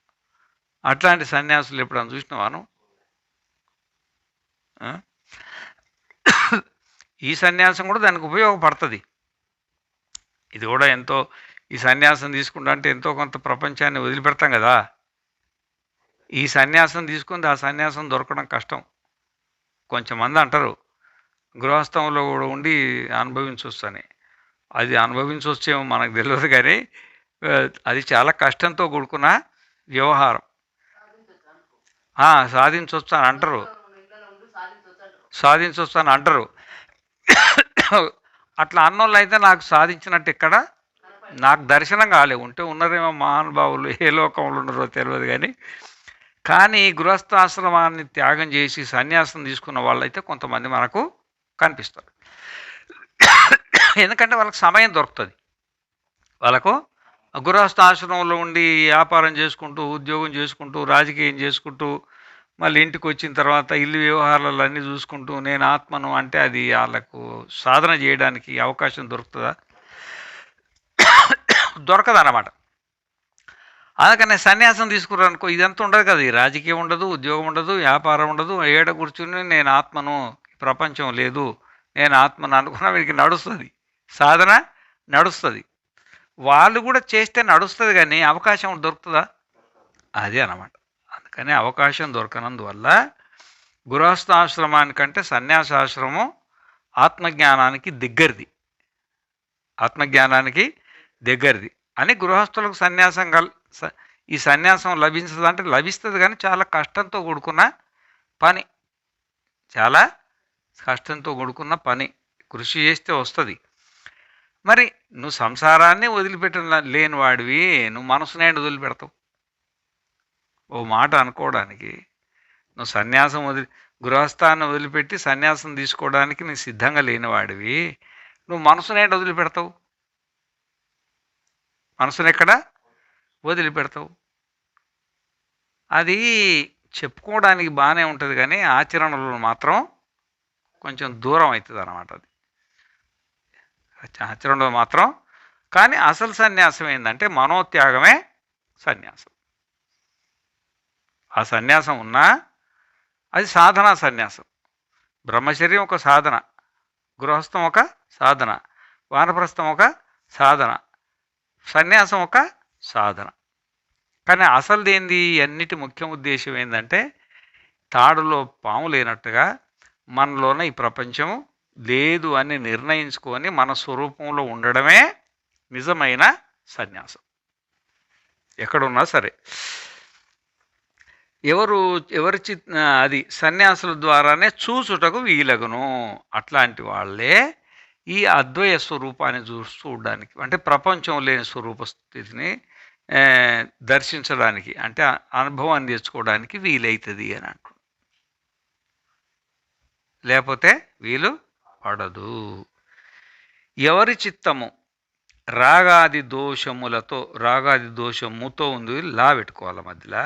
అట్లాంటి సన్యాసులు ఎప్పుడన్నా చూసినవాను? ఈ సన్యాసం కూడా దానికి ఉపయోగపడుతుంది. ఇది కూడా ఎంతో, ఈ సన్యాసం తీసుకుంటా అంటే ఎంతో కొంత ప్రపంచాన్ని వదిలిపెడతాం కదా. ఈ సన్యాసం తీసుకుంది ఆ సన్యాసం దొరకడం కష్టం. కొంచెంమంది అంటారు గృహస్థంలో కూడా ఉండి అనుభవించవచ్చని. అది అనుభవించవచ్చేమో మనకు తెలియదు, కానీ అది చాలా కష్టంతో కూడుకున్న వ్యవహారం. సాధించవచ్చు అని అంటారు, సాధించవచ్చు అని అంటారు. అట్లా అన్నోళ్ళు అయితే నాకు సాధించినట్టు ఇక్కడ నాకు దర్శనం కాలే. ఉంటే ఉన్నారేమో మహానుభావులు, ఏ లోకంలో ఉన్నారో తెలియదు. కానీ గృహస్థాశ్రమాన్ని త్యాగం చేసి సన్యాసం తీసుకున్న వాళ్ళైతే కొంతమంది మనకు కనిపిస్తారు. ఎందుకంటే వాళ్ళకి సమయం దొరుకుతుంది. వాళ్ళకు గృహస్థాశ్రమంలో ఉండి వ్యాపారం చేసుకుంటూ, ఉద్యోగం చేసుకుంటూ, రాజకీయం చేసుకుంటూ, మళ్ళీ ఇంటికి వచ్చిన తర్వాత ఇల్లు వ్యవహారాలు అన్నీ చూసుకుంటూ నేను ఆత్మను అంటే అది వాళ్ళకు సాధన చేయడానికి అవకాశం దొరుకుతుందా? దొరకదన్నమాట. అందుకనే సన్యాసం తీసుకురానుకో ఇదంతా ఉండదు కదా. ఈ రాజకీయం ఉండదు, ఉద్యోగం ఉండదు, వ్యాపారం ఉండదు. ఏడ కూర్చుని నేను ఆత్మను, ప్రపంచం లేదు, నేను ఆత్మను అనుకున్నా వీరికి నడుస్తుంది, సాధన నడుస్తుంది. వాళ్ళు కూడా చేస్తే నడుస్తుంది, కానీ అవకాశం దొరుకుతుందా? అదే అన్నమాట. అందుకని అవకాశం దొరకనందువల్ల గృహస్థాశ్రమానికంటే సన్యాసాశ్రమం ఆత్మజ్ఞానానికి దగ్గరది. ఆత్మజ్ఞానానికి దగ్గరది అని గృహస్థులకు సన్యాసం ఈ సన్యాసం లభించదు అంటే లభిస్తుంది, కానీ చాలా కష్టంతో కూడుకున్న పని. చాలా కష్టంతో కూడుకున్న పని. కృషి చేస్తే వస్తుంది. మరి నువ్వు సంసారాన్ని లేని వాడివి, నువ్వు మనసునే వదిలిపెడతావు? ఓ మాట అనుకోవడానికి నువ్వు సన్యాసం గృహస్థాన్ని వదిలిపెట్టి సన్యాసం తీసుకోవడానికి నువ్వు సిద్ధంగా లేనివాడివి, నువ్వు మనసునే వదిలిపెడతావు? మనసును ఎక్కడ వదిలిపెడతావు? అది చెప్పుకోవడానికి బాగానే ఉంటుంది, కానీ ఆచరణలో మాత్రం కొంచెం దూరం అవుతుంది అన్నమాట. అది ఆచరణలో మాత్రం. కానీ అసలు సన్యాసం ఏంటంటే మనోత్యాగమే సన్యాసం. ఆ సన్యాసం ఉన్నా అది సాధనా సన్యాసం. బ్రహ్మచర్యం ఒక సాధన, గృహస్థం ఒక సాధన, వానప్రస్థం ఒక సాధన, సన్యాసం ఒక సాధన. కానీ అసలుదేంది, అన్నిటి ముఖ్య ఉద్దేశం ఏంటంటే తాడులో పాము లేనట్టుగా మనలోన ఈ ప్రపంచం లేదు అని నిర్ణయించుకొని మన స్వరూపంలో ఉండడమే నిజమైన సన్యాసం. ఎక్కడున్నా సరే ఎవరి అది సన్యాసుల ద్వారానే చూచుటకు వీలగును. అట్లాంటి వాళ్ళే ఈ అద్వయ స్వరూపాన్ని చూడడానికి, అంటే ప్రపంచం లేని స్వరూప స్థితిని దర్శించడానికి, అంటే అనుభవాన్ని తెచ్చుకోవడానికి వీలవుతుంది అని అంటున్నాడు. లేకపోతే వీలు పడదు. ఎవరి చిత్తము రాగాది దోషముతో ఉంది, లా పెట్టుకోవాలి మధ్యలో.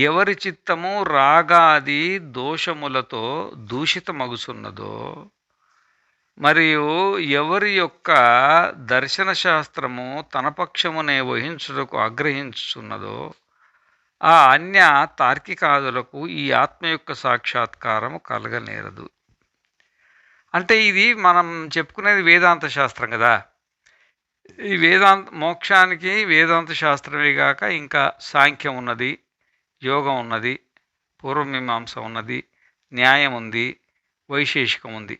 ఎవరి చిత్తము రాగాది దోషములతో దూషితమగుచున్నదో, మరియు ఎవరి యొక్క దర్శన శాస్త్రము తన పక్షమునే వహించుటకు ఆగ్రహించుచున్నదో ఆ అన్య తార్కికాదులకు ఈ ఆత్మ యొక్క సాక్షాత్కారము కలగనేరదు. అంటే ఇది మనం చెప్పుకునేది వేదాంత శాస్త్రం కదా. ఈ మోక్షానికి వేదాంత శాస్త్రమే కాక ఇంకా సాంఖ్యం ఉన్నది, యోగం ఉన్నది, పూర్వమీమాంస ఉన్నది, న్యాయం ఉంది, వైశేషికం ఉంది.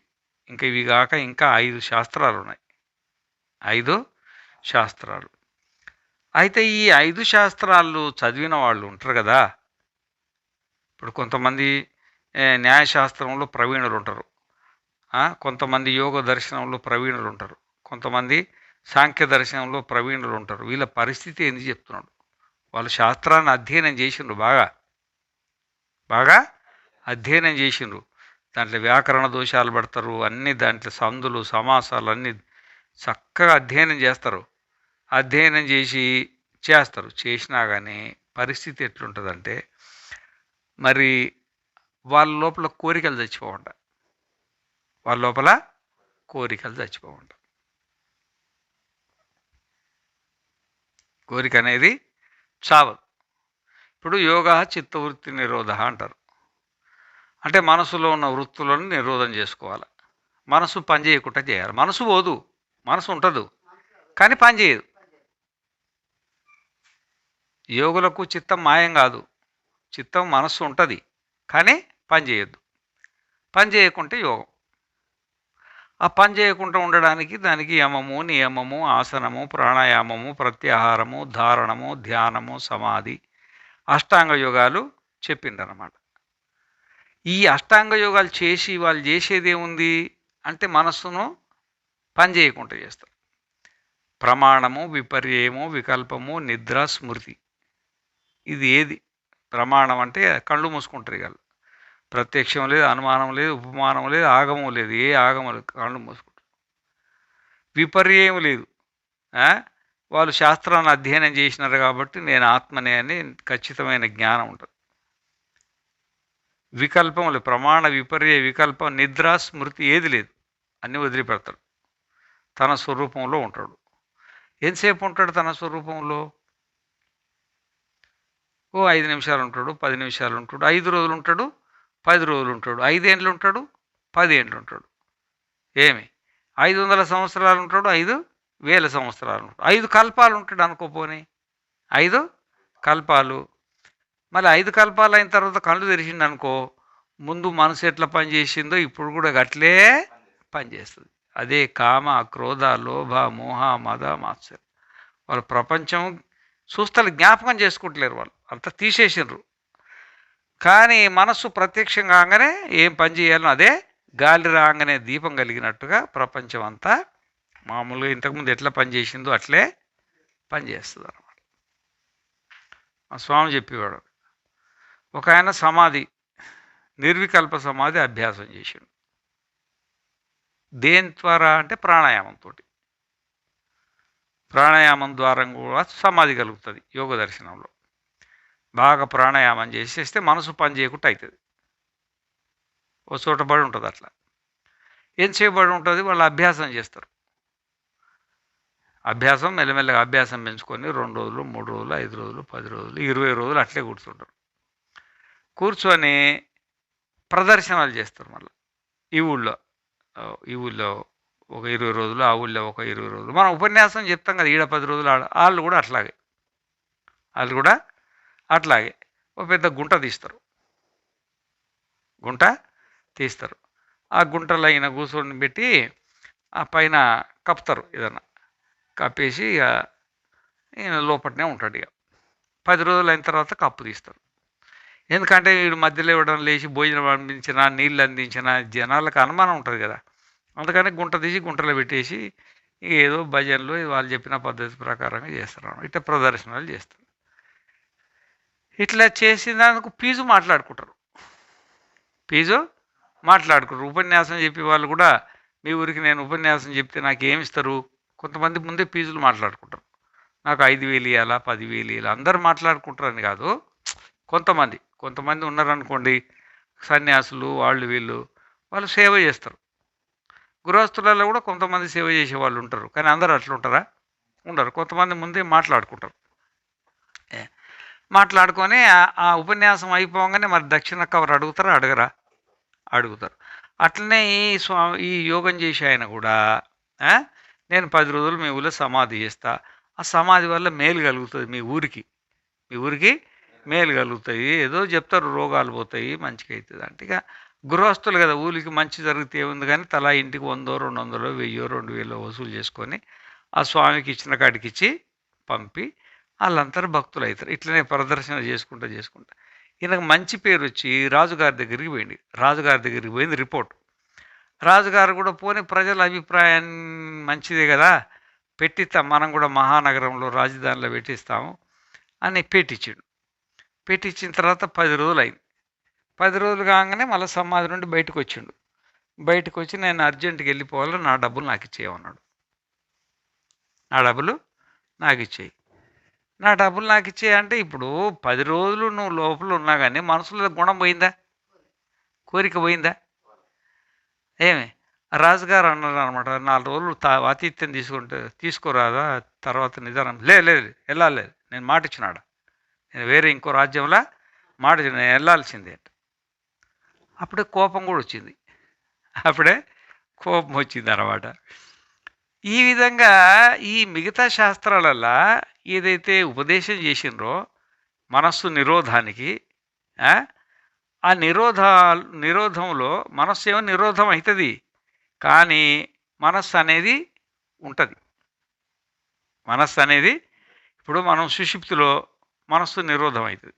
ఇంకా ఇవి కాక ఇంకా 5 శాస్త్రాలు ఉన్నాయి. 5 శాస్త్రాలు. అయితే ఈ 5 శాస్త్రాలు చదివిన వాళ్ళు ఉంటారు కదా. ఇప్పుడు కొంతమంది న్యాయశాస్త్రంలో ప్రవీణులు ఉంటారు, కొంతమంది యోగ దర్శనంలో ప్రవీణులు ఉంటారు, కొంతమంది సాంఖ్య దర్శనంలో ప్రవీణులు ఉంటారు. వీళ్ళ పరిస్థితి ఏంది చెప్తున్నాడు. వాళ్ళు శాస్త్రాన్ని అధ్యయనం చేసిండ్రు, బాగా అధ్యయనం చేసిండ్రు. దాంట్లో వ్యాకరణ దోషాలు పడతారు, అన్ని దాంట్లో సందులు సమాసాలు అన్నీ చక్కగా అధ్యయనం చేస్తారు. అధ్యయనం చేసినా కానీ పరిస్థితి ఎట్లుంటుందంటే, మరి వాళ్ళ లోపల కోరికలు చచ్చిపోవంట. కోరిక అనేది చావదు. ఇప్పుడు యోగా చిత్తవృత్తి నిరోధ అంటారు. అంటే మనసులో ఉన్న వృత్తులను నిరోధం చేసుకోవాలి. మనసు పని చేయకుండా చేయాలి. మనసు పోదు, మనసు ఉంటుంది కానీ పని చేయదు. యోగులకు చిత్తం మాయం కాదు, చిత్తం మనస్సు ఉంటుంది కానీ పని చేయొద్దు. పని చేయకుంటే యోగం. ఆ పని చేయకుండా ఉండడానికి దానికి యమము, నియమము, ఆసనము, ప్రాణాయామము, ప్రత్యాహారము, ధారణము, ధ్యానము, సమాధి, అష్టాంగ యోగాలు చెప్పిందన్నమాట. ఈ అష్టాంగ యోగాలు చేసి వాళ్ళు చేసేది ఏముంది అంటే మనస్సును పని చేయకుండా చేస్తారు. ప్రమాణము, విపర్యయము, వికల్పము, నిద్ర, స్మృతి. ఇది ఏది ప్రమాణం అంటే కళ్ళు మూసుకుంటారు ఇక. ప్రత్యక్షం లేదు, అనుమానం లేదు, ఉపమానం లేదు, ఆగమం లేదు, ఏ ఆగమం లేదు, కళ్ళు మూసుకుంటారు. విపర్యయం లేదు, వాళ్ళు శాస్త్రాన్ని అధ్యయనం చేసినారు కాబట్టి నేను ఆత్మనే అని ఖచ్చితమైన జ్ఞానం ఉంటుంది. వికల్పం లేదు, ప్రమాణ విపర్య వికల్పం, నిద్ర, స్మృతి ఏది లేదు, అన్నీ వదిలిపెడతాడు. తన స్వరూపంలో ఉంటాడు. ఎంతసేపు ఉంటాడు తన స్వరూపంలో? 5 నిమిషాలు ఉంటాడు, 10 నిమిషాలు ఉంటాడు, 5 రోజులు ఉంటాడు, 10 రోజులు ఉంటాడు, 5 ఏండ్లు ఉంటాడు, 10 ఏండ్లు ఉంటాడు. ఏమి 500 సంవత్సరాలు ఉంటాడు, 5,000 సంవత్సరాలు ఉంటాడు, 5 కల్పాలు ఉంటాడు అనుకోపోని. 5 కల్పాలు. మళ్ళీ 5 కల్పాలు అయిన తర్వాత కళ్ళు తెరిచిండు అనుకో, ముందు మనసు ఎట్లా పనిచేసిందో ఇప్పుడు కూడా అట్లే పనిచేస్తుంది. అదే కామ, క్రోధ, లోభ, మోహ, మద, మాత్సర్యం. వాళ్ళు ప్రపంచం చూస్తలు జ్ఞాపకం చేసుకుంటలేరు, వాళ్ళు అంతా తీసేసిండ్రు. కానీ మనస్సు ప్రత్యక్షం కాగానే ఏం పని చేయాలో అదే గాలి రాగానే దీపం కలిగినట్టుగా ప్రపంచం అంతా మామూలుగా ఇంతకుముందు ఎట్లా పనిచేసిందో అట్లే పనిచేస్తుంది అన్నమాట. మా స్వామి చెప్పేవాడు, ఒక ఆయన సమాధి, నిర్వికల్ప సమాధి అభ్యాసం చేసిండు. దేని ద్వారా అంటే ప్రాణాయామంతో. ప్రాణాయామం ద్వారా కూడా సమాధి కలుగుతుంది. యోగ దర్శనంలో బాగా ప్రాణాయామం చేసేస్తే మనసు పని చేయకుండా అవుతుంది. ఓ చోట పడి ఉంటుంది. అట్లా ఎంతసేపు పడి ఉంటుంది, వాళ్ళు అభ్యాసం చేస్తారు. అభ్యాసం మెల్లమెల్లగా అభ్యాసం పెంచుకొని 2 రోజులు, 3 రోజులు, 5 రోజులు, 10 రోజులు, 20 రోజులు అట్లే కూర్చుంటారు. కూర్చొని ప్రదర్శనలు చేస్తారు మళ్ళీ ఈ ఊళ్ళో. ఈ ఊళ్ళో ఒక 20 రోజులు, ఆ ఊళ్ళో ఒక 20 రోజులు. మనం ఉపన్యాసం చెప్తాం కదా! ఈడ 10 రోజులు ఆడ. ఆళ్ళు కూడా అట్లాగే. ఆళ్ళు కూడా అట్లాగే. ఒక పెద్ద గుంట తీస్తారు. గుంట తీస్తారు. ఆ గుంటలో ఈయన కూర్చొని ఆ పైన కప్పుతారు ఏదన్నా. కప్పేసి ఈయన లోపటనే ఉంటాడు ఇక. 10 రోజులు అయిన తర్వాత కప్పు తీస్తారు. ఎందుకంటే వీడు మధ్యలో ఇవ్వడం లేచి భోజనం అందించినా, నీళ్ళు అందించినా జనాలకు అనుమానం ఉంటుంది కదా! అందుకని గుంట తీసి గుంటలో పెట్టేసి ఏదో భజనలు వాళ్ళు చెప్పిన పద్ధతి ప్రకారంగా చేస్తారు. ఇట్లా ప్రదర్శనలు చేస్తారు. ఇట్లా చేసినందుకు ఫీజు మాట్లాడుకుంటారు. ఫీజు మాట్లాడుకుంటారు. ఉపన్యాసం చెప్పే వాళ్ళు కూడా మీ ఊరికి నేను ఉపన్యాసం చెప్తే నాకు ఏమి ఇస్తారు? కొంతమంది ముందే ఫీజులు మాట్లాడుకుంటారు. నాకు 5,000 ఇవ్వాలా, 10,000 ఇవ్వాలా. అందరు మాట్లాడుకుంటారని కాదు. కొంతమంది ఉన్నారనుకోండి సన్యాసులు వాళ్ళు వీళ్ళు వాళ్ళు సేవ చేస్తారు. గృహస్థులలో కూడా కొంతమంది సేవ చేసే వాళ్ళు ఉంటారు. కానీ అందరూ అట్లా ఉంటారా? ఉండరు. కొంతమంది ముందే మాట్లాడుకుంటారు. మాట్లాడుకొని ఆ ఉపన్యాసం అయిపోగానే మరి దక్షిణ కవర్ అడుగుతారా? అడగరా? అడుగుతారు. అట్లనే ఈ యోగం చేసే ఆయన కూడా నేను 10 రోజులు మీ ఊళ్ళో సమాధి చేస్తా. ఆ సమాధి వల్ల మేలు కలుగుతుంది మీ ఊరికి మేలు కలుగుతాయి. ఏదో చెప్తారు రోగాలు పోతాయి, మంచిగా అవుతుంది అంటే. ఇక గృహస్థులు కదా, ఊరికి మంచి జరిగితే ఏముంది కానీ తలా ఇంటికి 100, 200, 1000, 2000 వసూలు చేసుకొని ఆ స్వామికి ఇచ్చిన కాడికి ఇచ్చి పంపి వాళ్ళందరూ భక్తులు అవుతారు. ఇట్లనే ప్రదర్శన చేసుకుంటా ఈయనకు మంచి పేరు వచ్చి రాజుగారి దగ్గరికి పోయింది. రాజుగారి దగ్గరికి పోయింది రిపోర్ట్. రాజుగారు కూడా పోనీ ప్రజల అభిప్రాయం మంచిదే కదా, పెట్టిస్తాం మనం కూడా మహానగరంలో రాజధానిలో పెట్టిస్తాము అని పెట్టించాడు. పెట్టించిన తర్వాత 10 రోజులు అయింది. 10 రోజులు కాగానే మళ్ళీ సమాధి నుండి బయటకు వచ్చిండు. బయటకు వచ్చి నేను అర్జెంటుగా వెళ్ళిపోవాలి, నా డబ్బులు నాకు ఇచ్చేయమన్నాడు. నా డబ్బులు నాకు ఇచ్చేయి. నా డబ్బులు నాకు ఇచ్చేయంటే ఇప్పుడు 10 రోజులు నువ్వు లోపల ఉన్నా కానీ మనసులో గుణం పోయిందా? కోరిక పోయిందా? ఏమి రాజుగారు అన్నారు అనమాట, 4 రోజులు ఆతిథ్యం తీసుకోరాదా, తర్వాత నిదానం లేదు వెళ్ళాలి, నేను మాట ఇచ్చినాడా, నేను వేరే ఇంకో రాజ్యంలో మాట నేను వెళ్ళాల్సిందే. అప్పుడే కోపం కూడా వచ్చింది. అన్నమాట. ఈ విధంగా ఈ మిగతా శాస్త్రాలల్లో ఏదైతే ఉపదేశం చేసిండ్రో మనస్సు నిరోధానికి, ఆ నిరోధంలో మనస్సు ఏమో నిరోధం అవుతుంది, కానీ మనస్సు అనేది ఉంటుంది. మనస్సు అనేది ఇప్పుడు మనం సుషుప్తిలో మనస్సు నిరోధం అవుతుంది.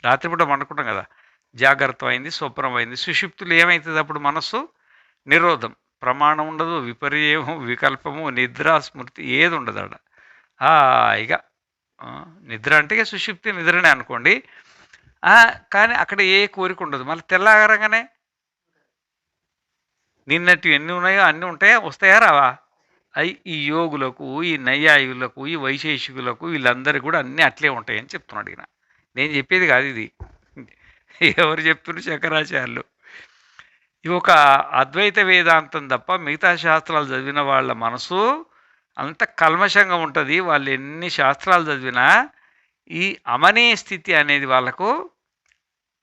రాత్రిపూట పండుకుంటాం కదా, జాగ్రత్త అయింది, స్వప్నం అయింది. సుషుప్తులు ఏమవుతుంది అప్పుడు? మనస్సు నిరోధం. ప్రమాణం ఉండదు, విపర్యము, వికల్పము, నిద్ర, స్మృతి ఏది ఉండదు ఆడ. ఇక నిద్ర అంటే సుషుప్తి నిద్రనే అనుకోండి. కానీ అక్కడ ఏ కోరిక ఉండదు. మళ్ళీ తెల్లగారంగానే నిన్నటి ఎన్ని ఉన్నాయో అన్నీ ఉంటాయా, వస్తాయా రావా? ఈ యోగులకు, ఈ నైయాయికులకు, ఈ వైశేషికులకు వీళ్ళందరికీ కూడా అన్నీ అట్లే ఉంటాయని చెప్తున్నాడు ఈయన. నేను చెప్పేది కాదు ఇది, ఎవరు చెప్తున్నారు? శంకరాచార్యులు. ఇవి ఒక అద్వైత వేదాంతం తప్ప మిగతా శాస్త్రాలు చదివిన వాళ్ళ మనసు అంత కల్మషంగా ఉంటుంది. వాళ్ళు ఎన్ని శాస్త్రాలు చదివినా ఈ అమనీయ స్థితి అనేది వాళ్ళకు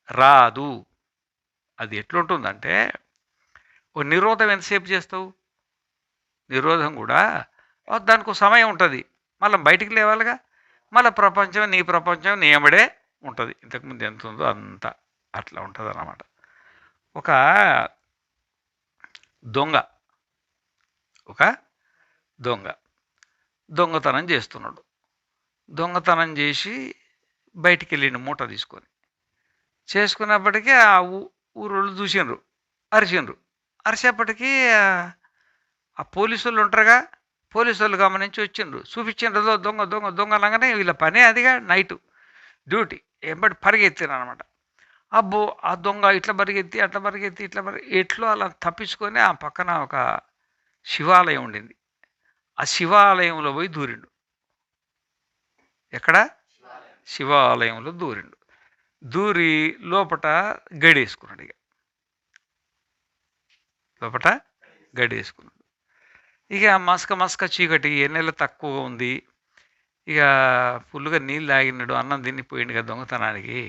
రాదు. అది ఎట్లుంటుందంటే, ఓ నిరోధం ఎంతసేపు చేస్తావు? నిరోధం కూడా దానికి సమయం ఉంటుంది, మళ్ళీ బయటికి లేవాలిగా. మళ్ళీ నీ ప్రపంచం నీ ఎమ్మడే ఉంటుంది. ఇంతకుముందు ఎంత ఉందో అంత అట్లా ఉంటుంది అన్నమాట. ఒక దొంగతనం చేస్తున్నాడు. దొంగతనం చేసి బయటికి వెళ్ళిండు మూట తీసుకొని. చేసుకున్నప్పటికీ ఆ ఊరోళ్ళు చూసిండ్రు, అరిచేపటికి ఆ పోలీసు వాళ్ళు ఉంటారుగా, పోలీసు వాళ్ళు గమనించి వచ్చిండ్రు, చూపించిండ్రు దొంగ దొంగ దొంగ అనగానే వీళ్ళ పనే అదిగా, నైటు డ్యూటీ ఎంబడి పరిగెత్తిన అనమాట. అబ్బో ఆ దొంగ ఇట్లా పరిగెత్తి ఎట్లో అలా తప్పించుకొని ఆ పక్కన ఒక శివాలయం ఉండింది. ఆ శివాలయంలో పోయి దూరిండు. ఎక్కడ? శివాలయంలో దూరి లోపట గడేసుకున్నాడు. ఇక మసక చీకటి, ఎన్నెల తక్కువ ఉంది. ఇక ఫుల్గా నీళ్ళు తాగినాడు, అన్నం తినిపోయిండు కదా దొంగతనానికి.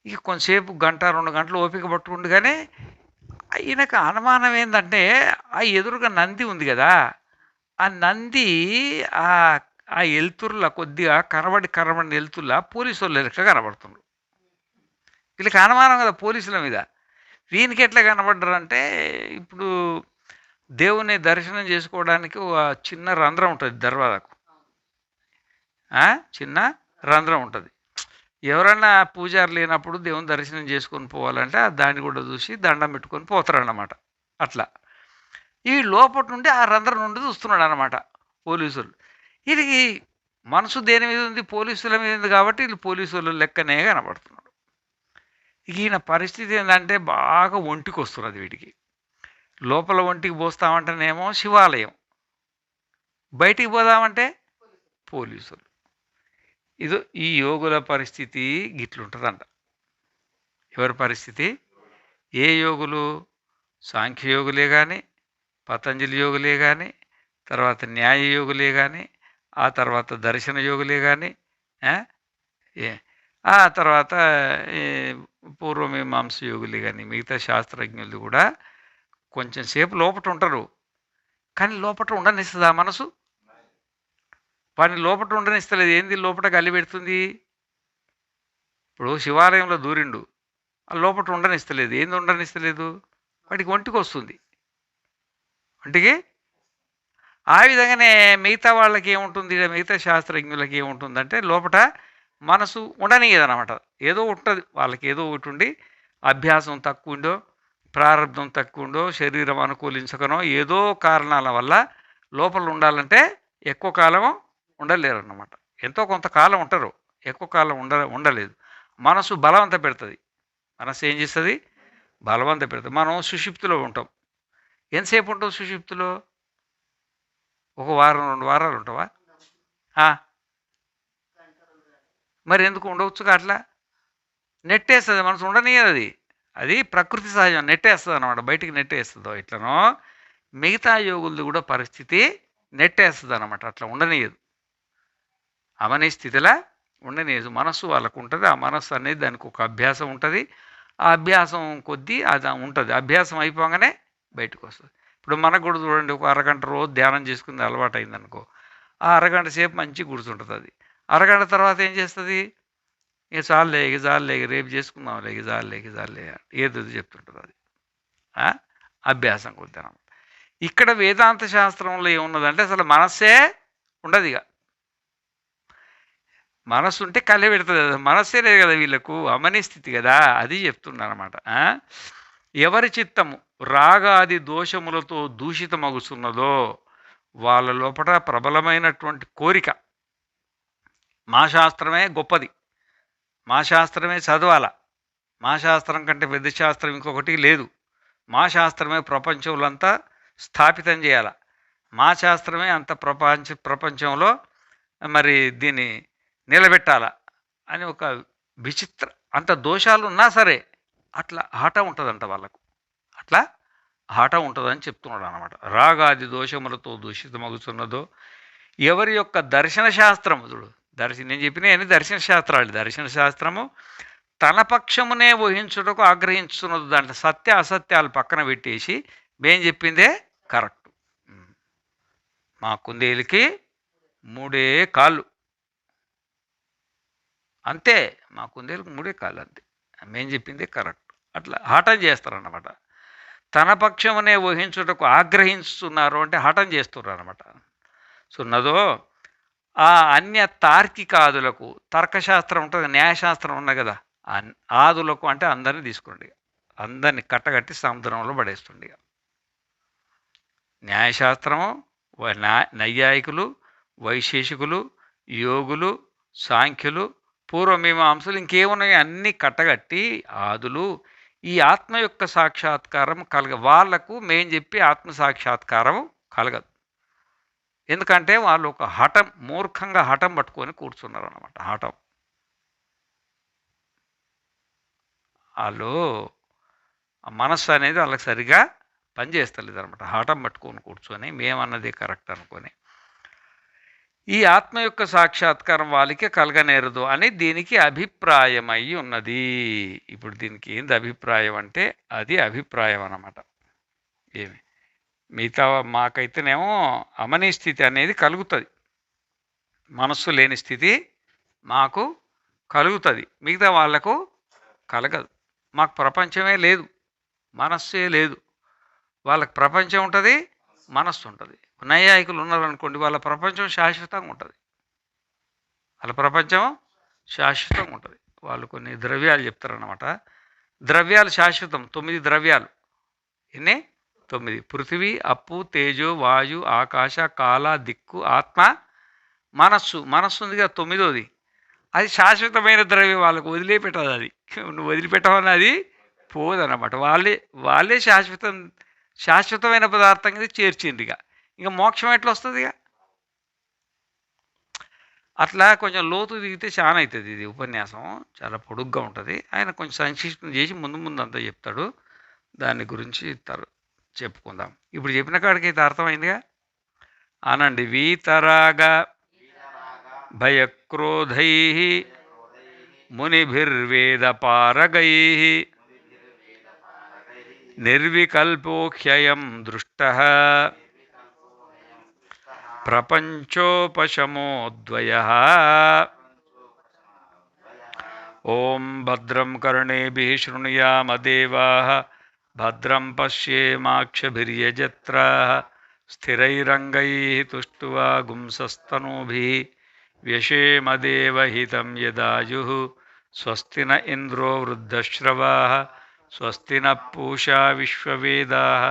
ఇక కొంతసేపు గంట 2 గంటలు ఓపిక పట్టుకుండగానే ఈయనకు అనుమానం ఏందంటే, ఆ ఎదురుగా నంది ఉంది గదా! ఆ నంది ఆహ్, ఆ ఎలుతురుల కొద్దిగా కనబడిన ఎలుతురుల పోలీసోళ్ళ లెక్క కనబడుతుండు. వీళ్ళకి అనుమానం గదా పోలీసుల మీద. వీనికెట్లా కనపడ్డరంటే, ఇప్పుడు దేవుని దర్శనం చేసుకోవడానికి ఒక చిన్న రంధ్రం ఉంటది దర్వాజాకు. ఆ! చిన్న రంధ్రం ఉంటది. ఎవరన్నా పూజారి లేనప్పుడు దేవుని దర్శనం చేసుకొని పోవాలంటే, దాన్ని కూడా చూసి దండం పెట్టుకొని పోతారన్నమాట. అట్లా. ఈ లోపట నుండి ఆ రంధ్రం నుండి చూస్తున్నాడన్నమాట పోలీసులు. ఈడికి మనసు దేని మీద ఉంది? పోలీసుల మీద ఉంది కాబట్టి ఈళ్ళు పోలీసోళ్ళ లెక్కనే కనపడుతున్నాడు. ఈయన పరిస్థితి ఏందంటే బాగా ఒంటికొస్తున్నది వీడికి. లోపల ఒంటికి పోస్తామంటేనేమో శివాలయం. బయటికి పోదామంటే పోలీసులు. ఇదో ఈ యోగుల పరిస్థితి గిట్లుంటదంట. ఎవరి పరిస్థితి? ఏ యోగులు? సాంఖ్య యోగులే గాని, పతంజలి యోగులే గాని, తర్వాత న్యాయ యోగులే గాని, ఆ తర్వాత దర్శన యోగులే గాని, ఆ! ఏ ఆ తర్వాత ఈ పూర్వమీమాంస యోగులే గాని, మిగతా శాస్త్రజ్ఞులు కూడా కొంచెం సేపు లోపటుంటరు. కానీ లోపట ఉండనిస్తదా మనసు? వాడిని లోపట ఉండనిస్తలేదు. ఏంది లోపట గల్లిపెడుతుంది? ఇప్పుడు శివాలయంలో దూరిండు. ఆ లోపట ఉండనిస్తలేదు. ఏంది ఉండనిస్తలేదు? వాడికి ఒంటికొస్తుంది. ఒంటికి ఆ విధంగానే మిగతా వాళ్ళకేముంటుంది, మిగతా శాస్త్రజ్ఞులకి ఏముంటుందంటే లోపట మనసు ఉండనీయదనమాట. ఏదో ఉంటది. వాళ్ళకేదో ఒకటుండి అభ్యాసం తక్కువుండో, ప్రారబ్ధం తక్కువుండో, శరీరం అనుకూలించకనో ఏదో కారణాల వల్ల లోపల ఉండాలంటే ఎక్కువ కాలం ఉండలేరన్నమాట. ఎంతో కొంతకాలం ఉంటారు. ఎక్కువ కాలం ఉండలేదు. మనసు బలవంత పెడతది. మనసు ఏం చేస్తది? బలవంత పెడతది. మనం సుషుప్తిలో ఉంటాం. ఎంతసేపు ఉంటాం సుషుప్తిలో? ఒక వారం, 2 వారాలు ఉంటావా? ఆ! మరెందుకు ఉండవచ్చుగా అట్లా? నెట్టేస్తది. మనసు ఉండనీయదది. అది ప్రకృతి సహజం. నెట్టేస్తదనమాట. బయటికి నెట్టేస్తదో ఎట్లనో, మిగతా యోగులది కూడా పరిస్థితి నెట్టేస్తదనమాట. అట్లా ఉండనీయదు. అవని స్థితిలా ఉండనీయదు. మనస్సు వాళ్ళకుంటది. ఆ మనస్సు అనేది దానికొక అభ్యాసం ఉంటది. ఆ అభ్యాసం కొద్దీ అది ఉంటది. అభ్యాసం అయిపోగానే బయటకొస్తది. ఇప్పుడు మనకు కూడా చూడండి, ఒక అరగంట రోజు ధ్యానం చేసుకునేది అలవాటయిందనుకో, ఆ అరగంట సేపు మంచిగా కూర్చుంటదది. అరగంట తర్వాత ఏం చేస్తది? ఇక చాలులే, ఇక చాలులే, ఇక రేపు చేసుకుందాంలే, ఇక చాలులే, ఇక చాలులే ఏదేదో చెప్తుంటదది. ఆ! అభ్యాసం కొద్దీ అనమాట. ఇక్కడ వేదాంత శాస్త్రంలో ఏమున్నదంటే అసలు మనస్సే ఉండదిగ. మనస్సుంటే కళ్ళే పెడతది కదా! మనస్సే లేదు కదా వీళ్ళకు. అమని స్థితి కదా! అది చెప్తున్నానమాట. ఎవరి చిత్తము రాగాది దోషములతో దూషితమగుచున్నదో వాళ్ళ లోపట ప్రబలమైనటువంటి కోరిక, మా శాస్త్రమే గొప్పది, మా శాస్త్రమే చదవాల, మా శాస్త్రం కంటే పెద్ద శాస్త్రం ఇంకొకటి లేదు, మా శాస్త్రమే ప్రపంచంలో అంతా స్థాపితం చేయాల, మా శాస్త్రమే అంత ప్రపంచంలో మరి దీన్ని నిలబెట్టాల అని ఒక విచిత్ర, అంత దోషాలు ఉన్నా సరే అట్లా హఠ ఉంటుందంట వాళ్ళకు. అట్లా హఠ ఉంటుందని చెప్తున్నాడు అనమాట. రాగాది దోషములతో దూషితమగుతున్నదో ఎవరి యొక్క దర్శన శాస్త్రము చూడు, నేను చెప్పిన దర్శన శాస్త్రాలు. దర్శన శాస్త్రము తన పక్షమునే ఊహించుటకు ఆగ్రహించుతున్నది. దాంట్లో సత్య అసత్యాలు పక్కన పెట్టేసి మేం చెప్పిందే కరెక్ట్. మా కుందేలుకి 3 కాళ్ళు అంతే, మా కుందేలుకి 3 కాళ్ళు అంతే, మేం చెప్పిందే కరెక్ట్. అట్లా హఠం చేస్తారన్నమాట. తన పక్షమునే ఊహించుటకు ఆగ్రహిస్తున్నారు అంటే హఠం చేస్తున్నారు అనమాట. సున్నదో ఆ అన్య తార్కికాదులకు, తర్కశాస్త్రం ఉంటుంది, న్యాయశాస్త్రం ఉన్నది కదా, ఆదులకు అంటే అందరినీ తీసుకోండి, అందరిని కట్టగట్టి సముద్రంలో పడేస్తుండే. న్యాయశాస్త్రము, నైయాయికులు, వైశేషికులు, యోగులు, సాంఖ్యులు, పూర్వమీమాంసలు, ఇంకేమున్నాయి అన్నీ కట్టగట్టి ఆదులు ఈ ఆత్మ యొక్క సాక్షాత్కారం వాళ్లకు మేం చెప్పి ఆత్మ సాక్షాత్కారం కలగదు. ఎందుకంటే వాళ్ళు ఒక హఠం, మూర్ఖంగా హఠం పట్టుకొని కూర్చున్నారు అన్నమాట. హఠం, వాళ్ళు మనస్సు అనేది వాళ్ళకి సరిగా పనిచేస్తలేదు అనమాట. హఠం పట్టుకొని కూర్చొని మేమన్నది కరెక్ట్ అనుకొని ఈ ఆత్మ యొక్క సాక్షాత్కారం వాళ్ళకి కలగనేరదు అని దీనికి అభిప్రాయమై ఉన్నది. ఇప్పుడు దీనికి ఏంది అభిప్రాయం అంటే అది అభిప్రాయం అన్నమాట. ఏమి మిగతా మాకైతేనేమో అమనీ స్థితి అనేది కలుగుతుంది, మనస్సు లేని స్థితి మాకు కలుగుతుంది, మిగతా వాళ్లకు కలగదు. మాకు ప్రపంచమే లేదు, మనస్సే లేదు. వాళ్ళకి ప్రపంచం ఉంటుంది, మనస్సు ఉంటుంది. నైయాయికులు ఉన్నారనుకోండి, వాళ్ళ ప్రపంచం శాశ్వతంగా ఉంటుంది, వాళ్ళ ప్రపంచం శాశ్వతంగా ఉంటుంది. వాళ్ళు కొన్ని ద్రవ్యాలు చెప్తారన్నమాట. ద్రవ్యాలు శాశ్వతం, 9 ద్రవ్యాలు. ఎన్ని? 9. పృథివీ, అప్పు, తేజో, వాయు, ఆకాశ, కాల, దిక్కు, ఆత్మ, మనస్సు. మనస్సు ఉందిగా 9వది, అది శాశ్వతమైన ద్రవ్యం. వాళ్ళకు వదిలిపెట్టదు అది. నువ్వు వదిలిపెట్టవని అది పోదన్నమాట. వాళ్ళే శాశ్వతమైన పదార్థం కింద చేర్చింది. ఇక మోక్షం ఎట్లా వస్తుంది? అట్లా కొంచెం లోతు దిగితే చాలా అవుతుంది. ఇది ఉపన్యాసం చాలా పొడుగ్గా ఉంటుంది. ఆయన కొంచెం సంక్షిప్తం చేసి ముందు అంతా చెప్తాడు. దాని గురించి చెప్పుకుందాం. ఇప్పుడు చెప్పిన కాడికి అయితే అర్థమైందిగా. అనండి. వీతరాగ భయక్రోధై మునిభిర్వేద పారగై నిర్వికల్పోఖ్యయం దృష్ట ప్రపంచోపశమోద్వయః. ఓం భద్రం కర్ణేభిః శృణుయామ దేవాః భద్రం పశ్యేమాక్షభిర్యజత్రాః స్థిరైరంగైః తుష్టువాగుంసస్తనూభిः వ్యశేమ దేవహితం యదాయుః. స్వస్తి న ఇంద్రో వృద్ధశ్రవాः స్వస్తి న పూషా విశ్వవేదాः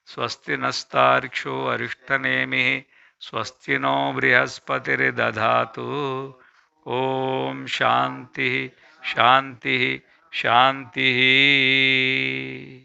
స్వస్తి నస్తార్క్ష్యో అరిష్టనేమిः స్వస్తి నో బృహస్పతిర్దధాతు. ఓం శాంతి శాంతి శాంతి.